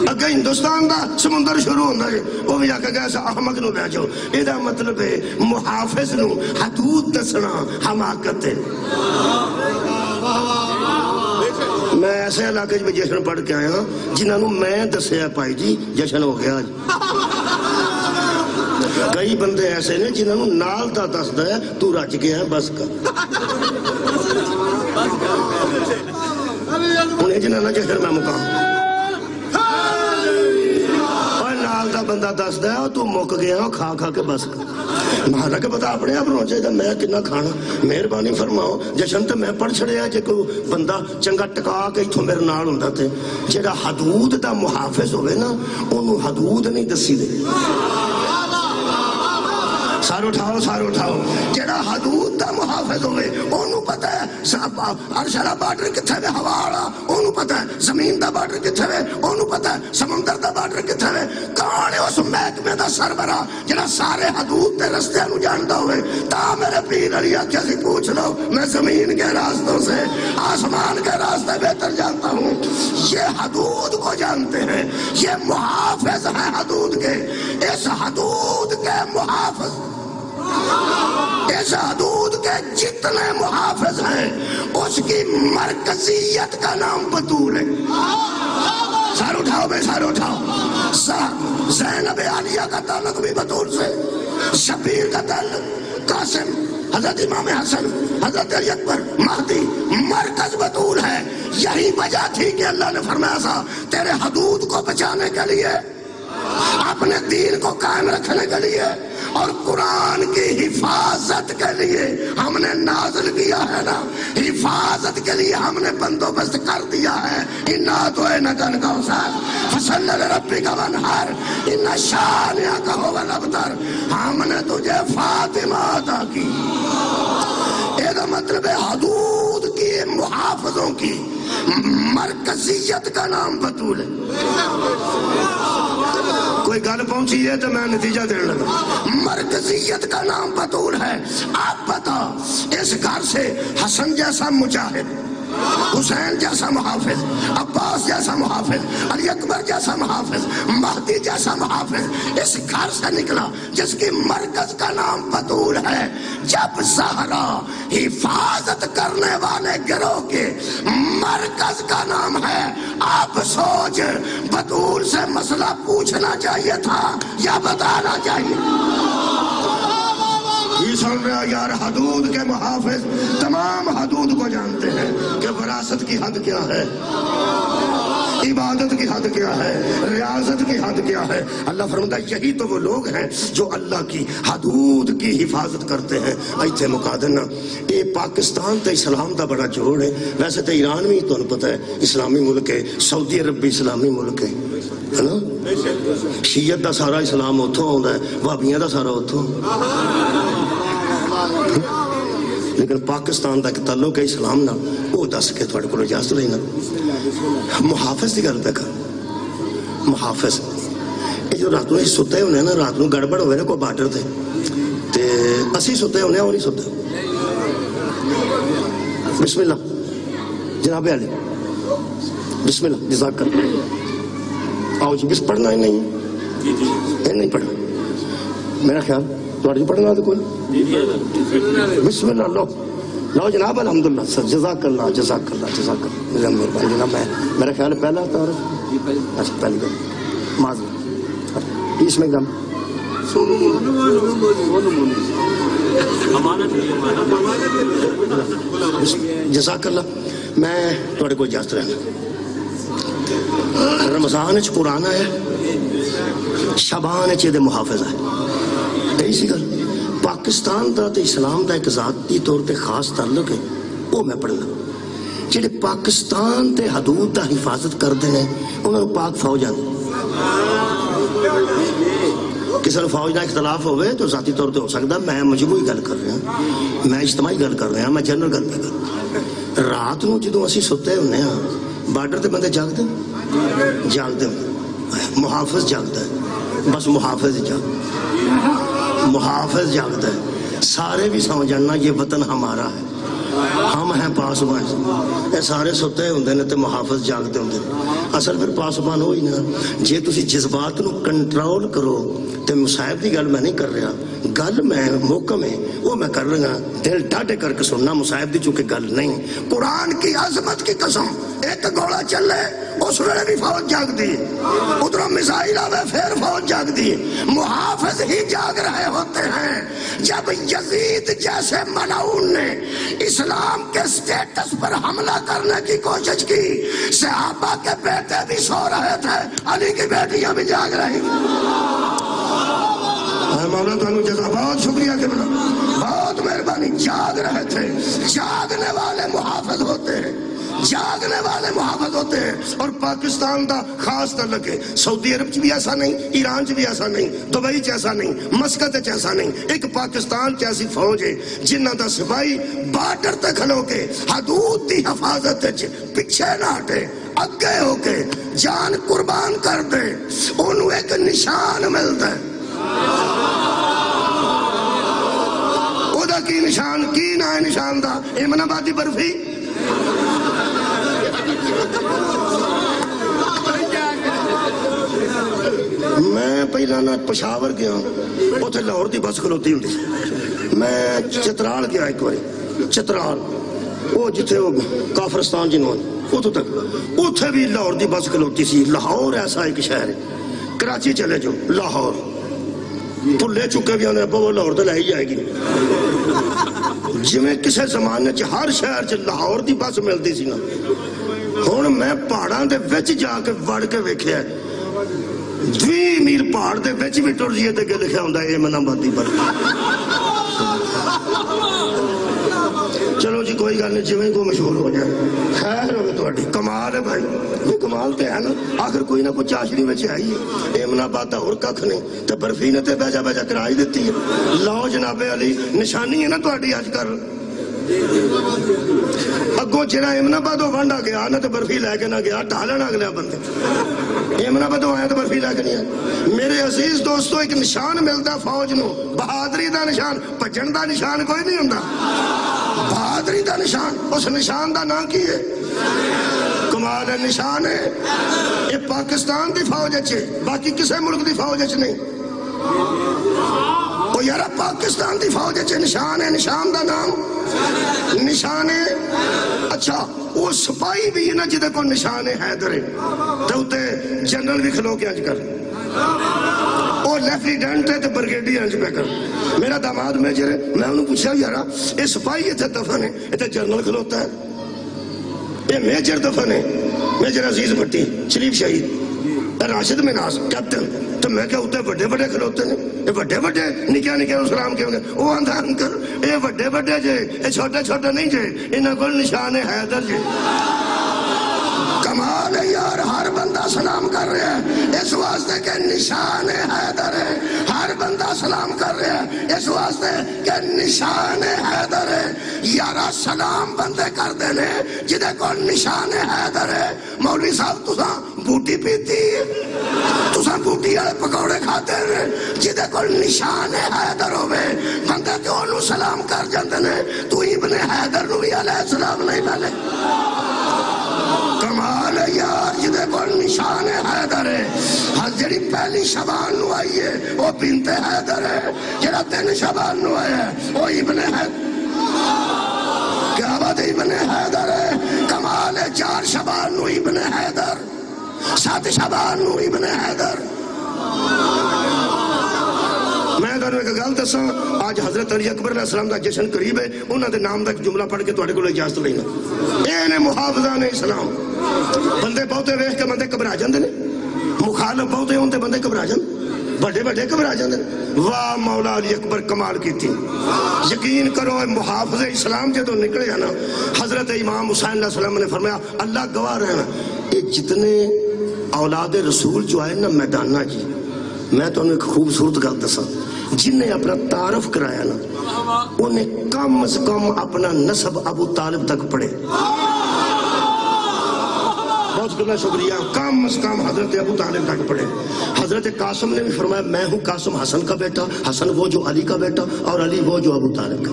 اگے ہندوستان دا سمندر شروع ہونا ہے وہ بھی آکے گا ایسا احمق نو لے جاؤ ایدہ مطلب ہے محافظ نو حدود دسنا حماقت ہے میں ایسے علاقے میں جشن پڑھ کے آیا جنہوں میں دسیا پائی جی جشن ہو گیا کئی بندے ایسے نے جنہوں نال تا دسدا ہے تو رج گیا ہے بس کا انہیں جنہوں جشن میں مقام اور نال تا بندہ دسدا ہے تو مک گیا ہو کھا کھا کے بس کا مہارا کے بتا اپنے آپ روچے دا میں کنا کھانا مہربانی فرماؤ جشن تے میں پڑھ چھڑیا جے کوئی بندہ چنگا ٹکا کے اتھوں میرے نال ہوندا تے جیڑا حدود دا محافظ ہوئے نا انہوں حدود نہیں دسی دے سار اٹھاؤ جیڑا حدود دا محافظ ہوئے انہوں پتہ ہے عرش والا بارڈر کتھے وے ہوا والا انہوں پتہ ہے زمین دا بارڈر کتھے وے انہوں پتہ ہے سمندر دا بارڈر کتھے وے کون ہے اس محکمے دا سربراہ جیڑا سارے حدود دے رستے نو جاندا ہوئے تا میرے پیر علی آکھیا سی پوچھ لو میں زمین کے راستوں سے آسمان کے راستے بہتر جانتا ہوں یہ حدود کو جانتے ہیں یہ محافظ ہیں حدود کے اس حدود کے محافظ اس حدود کے جتنے محافظ ہیں اس کی مرکزیت کا نام بطول ہے سار اٹھاؤ بے سار اٹھاؤ زینب عالیہ کا تعلق بھی بطول سے شبیر کا تعلق قاسم حضرت امام حسن حضرت علی اکبر مہدی مرکز بطول ہے یہی وجہ تھی کہ اللہ نے فرمایا تھا تیرے حدود کو بچانے کے لیے اپنے دین کو قائم رکھنے کے لیے اور قرآن کی حفاظت کے لیے ہم نے نازل کیا ہے نا حفاظت کے لیے ہم نے بندوبست کر دیا ہے اِنَّا أَعْطَيْنَاكَ الْكَوْثَرَ فَصَلِّ لِرَبِّكَ وَانْحَرْ إِنَّ شَانِئَكَ هُوَ الْأَبْتَرُ ہم نے تجھے فاطمہ عطا کی یہ مطلب ہے حدود کی محافظوں کی مرکزیت کا نام بطول ہے کوئی گل پہنچی ہے تو میں نتیجہ دین لگا مرکزیت کا نام بطول ہے آپ بتاؤ اس گھر سے حسن جیسا مجاہد حسین جیسا محافظ عباس جیسا محافظ علی اکبر جیسا محافظ مہدی جیسا محافظ اس گھر سے نکلا جس کی مرکز کا نام بطول ہے جب زہرا حفاظت کرنے والے گروہ کے مرکز کا نام ہے آپ سوچ بطول سے مسئلہ پوچھنا چاہیے تھا یا بتانا چاہیے یہ سن رہا یار حدود کے محافظ تمام حدود کو جانتے ہیں کہ وراثت کی حد کیا ہے عبادت کی حد کیا ہے ریاضت کی حد کیا ہے اللہ فرماتا ہے یہی تو وہ لوگ ہیں جو اللہ کی حدود کی حفاظت کرتے ہیں ایتھے مکا دینا یہ پاکستان تے اسلام دا بڑا جوڑ ہے ویسے تے ایران بھی تو پتہ ہے اسلامی ملک ہے سعودی عرب بھی اسلامی ملک ہے نا شیعت دا سارا اسلام اتھوں ہوندا ہے وہابیاں دا سارا اتھوں لیکن پاکستان دا ایک تعلق ہے اسلام نال، وہ دس کے تھوڑے کو اجازت لینا۔ محافظ دی گل پہ کر، محافظ یہ جو رات میں ستے ہونے نا، رات میں گڑبڑ ہوئے نا کوئی بارڈر تے اسی ستے ہونے وہ نہیں ستے۔ بسم اللہ جناب علی، بسم اللہ جزاک کر آؤ جی، بس پڑھنا ہی نہیں ہے، نہیں پڑھنا میرا خیال تھوڑی پڑھنا تو کوئی۔ بسم اللہ لو لو جناب، الحمدللہ سر، جزاک اللہ جزاک اللہ جزاک اللہ، میرا مہربانی جناب۔ میں میرا خیال پہلا تھا، اچھا پہلی گل معذرت اس میں گم جزاک اللہ۔ میں تھوڑے کو اجازت رہنا، رمضان قرآن ہے، شبان چ محافظ ہے، یہی سی گل۔ پاکستان دا تے اسلام دا ایک ذاتی طور تے خاص تعلق ہے، وہ میں پڑھنا۔ جڑے پاکستان تے حدود دا حفاظت کرتے ہیں انہوں نے پاک فوج آتی، کسی فوج کا اختلاف ہوئے تو ذاتی طور پہ ہو سکتا، میں مجموعی گل کر رہا، میں اجتماعی گل کر رہا، میں جنرل گل پہ کر۔ رات نو جدو اسی ستے ہونے ہاں بارڈر تے بندے جاگتے جاگتے محافظ جاگتا ہے، بس محافظ محافظ جاگتا ہے، سارے بھی سمجھ جاننا یہ وطن ہمارا ہے، ہم ہیں پاسبان۔ یہ سارے ستے ہوندے نے تے محافظ جاگتے ہوندے نے۔ اصل پھر پاسبان ہوئی نا جے تسی جذبات نو کنٹرول کرو تے مصائب دی گل میں نہیں کر رہا، گل میں محکم ہے وہ میں کر رہا، دل ڈاٹے کر کے سننا، مصائب دی چونکہ گل نہیں۔ قرآن کی عظمت کی قسم، ایک گوڑا چلے اس ویلے بھی فوج جاگ دی، ادھر میزائل آوے پھر فوج جاگ دی، محافظ ہی جاگ رہے ہوتے ہیں۔ جب یزید جیسے ملعون نے اسلام کے سٹیٹس پر حملہ کرنے کی کوشش کی، صحابہ کے بیٹے بھی سو رہے تھے، علی کی بیٹیاں بھی جاگ رہی تھیں۔ مولا تعالیٰ جزا، بہت شکریہ کہ بہت مہربانی، جاگ رہے تھے۔ جاگنے والے محافظ ہوتے ہیں، جاگنے والے محافظ ہوتے ہیں۔ اور پاکستان دا خاص تعلق ہے، سعودی عرب چ بھی ایسا نہیں، ایران چ بھی ایسا نہیں، دبئی چ ایسا نہیں، مسقط چ ایسا نہیں، ایک پاکستان چ ایسی فوج ہے جنہ دا سپاہی بارڈر تے کھلو کے حدود دی حفاظت پیچھے نہ ہٹے، اگے ہو کے جان قربان کر دے، انہوں ایک نشان ملتا ہے۔ او دا کی نشان، کی نہ ہے نشان دا؟ ایمن آبادی برفی، میں پہلا نہ پشاور گیا، اتنے لاہور دی بس کھلوتی ہوں، میں چترال گیا ایک بار، چترال وہ جتھے وہ کافرستان جنہوں اتوں تک، اتنے بھی لاہور دی بس کھلوتی سی۔ لاہور ایسا ایک شہر ہے، کراچی چلے جو لاہور بھلے چکے بھی انہیں وہ لاہور تو لے ہی جائے گی، جی میں کسے زمانے چ ہر شہر چ لاہور دی بس ملتی سی نا۔ ہوں میں پہاڑاں دے وچ جا کے وڑ کے ویکھیا 20 میل پہاڑ دے وچ بھی ٹر جیے تے کہ لکھیا ہوندا ایمن آبادی پر۔ چلو جی کوئی گل نہیں، جویں کو مشہور ہو جائے، خیر ہوگی تہاڈی، کمال ہے بھائی، یہ کمال تے ہے نا، آخر کوئی نہ کوئی چاشنی وچ ہے ہی ہے۔ ایمن آباد ہور ککھ نہیں تے برفی نے تے بیجا بیجا کرائی دتی ہے۔ لو جناب علی، نشانی ہے نا تہاڈی اج کل۔ اگوں جڑا ایمن آباد ونڈا گیا نہ تے برفی لے کے نہ گیا، ڈالن اگلے بندے ایمن آباد آیا تو برفی لے کے نہیں آیا۔ میرے عزیز دوستو، ایک نشان ملتا فوج نو، بہادری دا نشان، بھجن دا نشان کوئی نہیں ہوندا، بہادری دا نشان۔ اس نشان دا نام کی ہے؟ کمال ہے، نشان ہے۔ یہ پاکستان دی فوج ہے، باقی کسے ملک دی فوج ہے نہیں۔ وہ یارا پاکستان دی فوج ہے، نشان ہے، نشان دا نام نشان ہے۔ اچھا وہ سپاہی بھی ہے نا جدے کو نشان ہے حیدر ہے، تو تے جنرل بھی کھلو کے اج کر، وہ لیفٹیننٹ ہے تو بریگیڈیئر انج پہ کر۔ میرا داماد میجر ہے، میں انہوں پوچھا یارا یہ سپاہی اتنے دفن ہے، اتنے جنرل کھلوتا ہے، یہ میجر دفن ہے، میجر عزیز بھٹی شریف شہید، راشد مناس کیپٹن۔ تو میں کہا اتنے بڑے بڑے کھلوتے ہیں، یہ بڑے بڑے نکیا نکیا اسلام کے وہ آندھا انکر، یہ بڑے بڑے جے، یہ چھوٹے چھوٹے نہیں جے، انہوں کو نشان ہے حیدر جے۔ کمال ہے یار، ہر بندہ سلام سلام کر رہے ہیں اس واسطے کہ نشان حیدر ہے. ہر بندہ سلام کر رہے ہیں اس واسطے کہ نشان حیدر ہے. یارا سلام بندے کر دینے جدے کو نشان حیدر ہے. مولوی صاحب تساں بوٹی پیتی تساں بوٹی والے پکوڑے کھاتے ہیں جدے کو نشان حیدر ہوئے بندے تے انہوں سلام کر جاندے نے. تو ابن حیدر نو بھی علیہ السلام نہیں پہلے. کمال ہے یار جدے کو نشان حیدر ہے. ہر جڑی پہلی شبان نو آئی ہے وہ بنت حیدر ہے. جڑا 3 شبان نو آیا ہے وہ ابن حیدر. کیا بات ابن حیدر ہے. کمال ہے 4 شبان نو ابن حیدر 7 شبان نو ابن حیدر. میں تمہیں ایک گل دساں آج حضرت علی اکبر علیہ السلام کا جشن قریب ہے. انہوں نے نام کا ایک جملہ پڑھ کے تھوڑے کو اجازت لینا. یہ نے محافظان اسلام. بندے بہتے ویکھ کے بندے گھبرا جاندے نے. مخالف بہتے ہون تے بندے گھبرا جاندے. بڑے بڑے گھبرا جاندے نے. واہ مولا علی اکبر کمال کیتی. یقین کرو محافظ اسلام جدو نکلے نا حضرت امام حسین علیہ السلام نے فرمایا اللہ گواہ رہنا یہ جتنے اولاد رسول جو آئے نا میدانہ جی میں تو انہیں ایک خوبصورت گل دساں جن نے اپنا تعارف کرایا نا انہیں کم از کم اپنا نسب ابو طالب تک پڑھے. بہت بہت شکریہ. کم از کم حضرت ابو طالب تک پڑھے. حضرت قاسم نے بھی فرمایا میں ہوں قاسم حسن کا بیٹا, حسن وہ جو علی کا بیٹا اور علی وہ جو ابو طالب کا.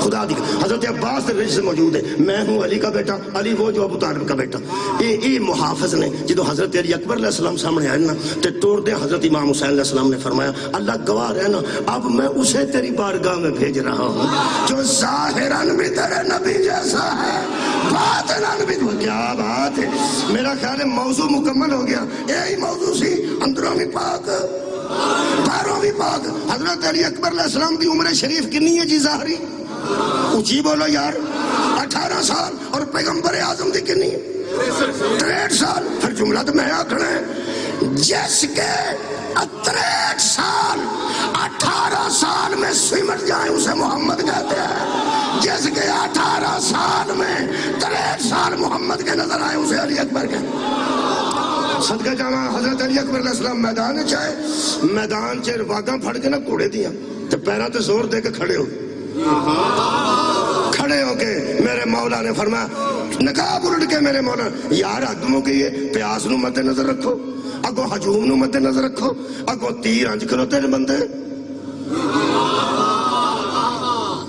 خدا دی حضرت عباس کے رجل سے موجود ہے میں ہوں علی کا بیٹا علی وہ جو ابو طالب کا بیٹا. یہ محافظ نے جدو حضرت علی اکبر علیہ السلام سامنے آئے نا تے توڑ دے حضرت امام حسین علیہ السلام نے فرمایا اللہ گواہ رہنا اب میں اسے تیری بارگاہ میں بھیج رہا ہوں جو ظاہراً بھی تیرے نبی جیسا ہے باطناً بھی. کیا بات ہے. میرا خیال ہے موضوع مکمل ہو گیا. یہی موضوع سی اندروں بھی پاک باہروں بھی پاک. حضرت علی اکبر علیہ السلام کی عمر شریف کنی ہے جی ظاہری اونچی بولو یار 18 سال اور پیغمبر اعظم دی کنی 63 سال. پھر جملہ تو میں آکھنا ہے جس کے 63 سال 18 سال میں سمٹ جائیں اسے محمد کہتے ہیں. جس کے 18 سال میں 63 سال محمد کے نظر آئے اسے علی اکبر کہتے ہیں. صدقہ جانا حضرت علی اکبر علیہ السلام میدان چاہے میدان چاہے واگاں پھڑ کے نہ کوڑے دیا تو پیرا تو زور دے کے کھڑے ہو کے میرے مولا نے فرمایا نقاب الٹ کے میرے مولا یار حکموں کی یہ پیاس نو مد نظر رکھو اگو ہجوم نو مد نظر رکھو اگو تیر انج کرو تیرے بندے.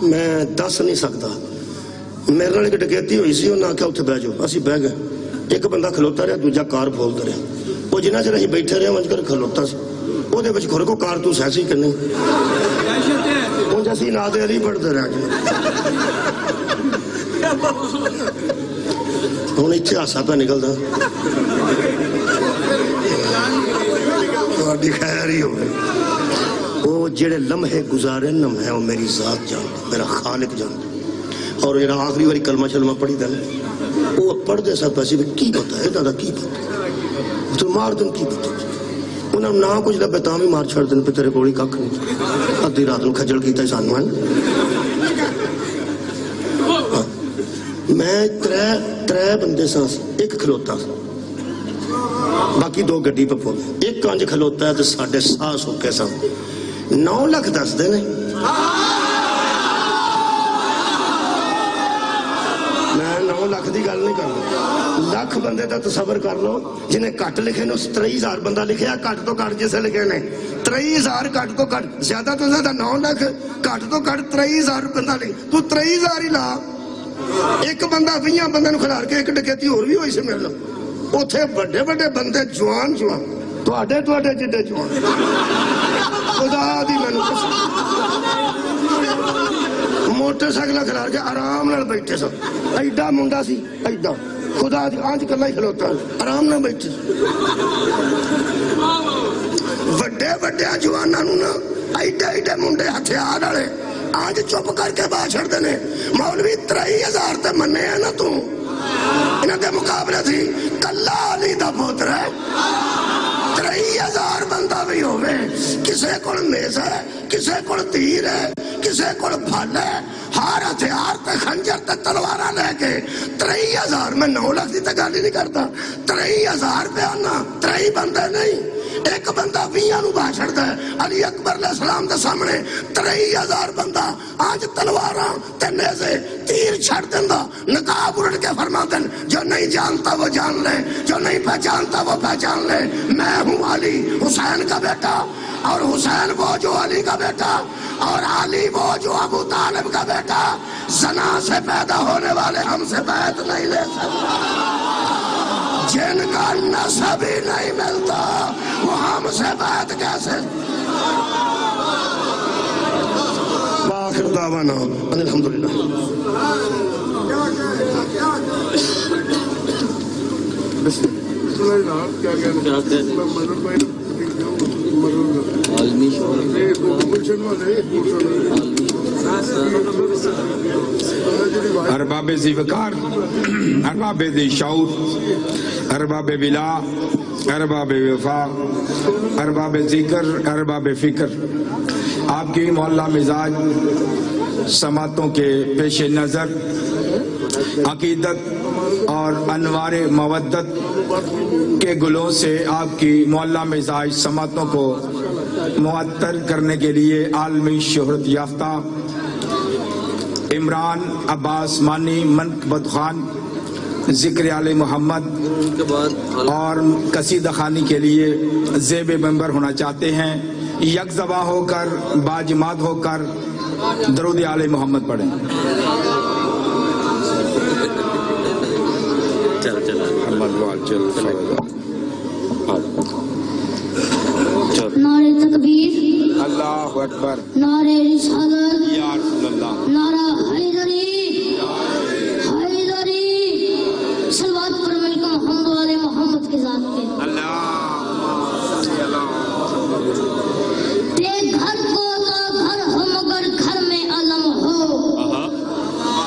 میں دس نہیں سکتا. میرے نال ایک ڈکیتی ہوئی سی انہاں آکھیا اتھے بہ جاؤ اسی بہ گئے. ایک بندہ کھلوتا رہا دوجا کار بولتا رہا. وہ جنہ چر اسی بیٹھے رہے منج کر کھلوتا سی وہ دے وچ گھر کو کارتوس ایسی کہ نہیں ان جیسی ناد علی پڑھتے رہا جی. ہوں اتنے ہاسا پہ نکلتا خیر ہی ہو وہ جڑے لمحے گزارے نا میں وہ میری ذات جانتا میرا خالق جانتا. اور میرا آخری باری کلمہ شلمہ پڑھی تھا وہ پڑھتے سب پیسے کی پتا ہے دادا کی پتا تو مار دن کی پتا انہوں نے نہ کچھ لبے تاں بھی مار چھڑ دن پہ تیرے کوڑی کھاک نہیں ادھی رات نو کھجل کیتا ہے سانو ہے. میں ترے بندے سانس ایک کھلوتا باقی 2 گڈی پہ پھولے. ایک کانج کھلوتا ہے تو 7.5 سوکے سان 9 لاکھ دس دے نہیں. میں 9 لاکھ دی گل نہیں کرنا. لاکھ بندے دا تصور کر لو جنہیں کٹ لکھے نے 23,000 بندہ لکھے ہے کٹ تو کٹ جسے لکھے نے 23,000 کٹ تو کٹ زیادہ تو زیادہ 9 لاکھ کٹ تو کٹ 23,000 بندہ لکھے تو 23,000 ہی لا. ایک بندہ 20 بندے نو کھلار کے ایک ڈکیتی اور بھی ہوئی سے میرے لو اتھے بڑے بڑے بندے جوان تواڈے جڈے جوان خدا دی مینوں قسم موٹر سائیکل کھلار کے آرام نال بیٹھے سن. ایڈا منڈا سی ایڈا خدا دی آنج کلا ہی کھلوتا آرام نال بیٹھے. وڈے وڈے جواناں نوں نا ایڈے ایڈے منڈے ہتھیار والے آج چپ کر کے باہر چھڑ دینے. مولوی 23,000 تے منے ہیں نا تو انہاں دے مقابلے تھی کلا علی دا پوتر ہے. 23,000 بندہ بھی ہوئے کسے کول میز ہے کسے کول تیر ہے کسے کول پھل ہے ہر ہتھیار تے خنجر تے تلوارا لے کے 23,000 میں 9 لاکھ دی تے گل ہی نہیں کرتا 23,000 پہ آنا 23 بندے نہیں ایک بندہ 20 نو باہ چھڑتا ہے علی اکبر علیہ السلام دے سامنے 23,000 بندہ آج تلواراں تے نیزے تیر چھڑ دیندا نقاب اڑ کے فرماتے ہیں جو نہیں جانتا وہ جان لے جو نہیں پہچانتا وہ پہچان لے میں ہوں علی حسین کا بیٹا اور حسین وہ جو علی کا بیٹا اور علی وہ جو ابو طالب کا بیٹا زنا سے پیدا ہونے والے ہم سے بیعت نہیں لے سکتا جن کا نسب ہی نہیں ملتا وہ ہم سے بیعت کیسے وآخر دعوانا ان الحمدللہ ارباب ذی وقار ارباب ذی شعور ارباب ولا ارباب وفا ارباب ذکر ارباب فکر آپ کی معلیٰ مزاج سماعتوں کے پیش نظر عقیدت اور انوار مودت کے گلوں سے آپ کی معلیٰ مزاج سماعتوں کو معطر کرنے کے لیے عالمی شہرت یافتہ عمران عباس مانی منقبت خان ذکر آل محمد اور قصیدہ خوانی کے لیے زیب منبر ہونا چاہتے ہیں یک زباں ہو کر باجماعت ہو کر درود آل محمد پڑھیں نعرہ تکبیر اللہ اکبر نعرہ رسالت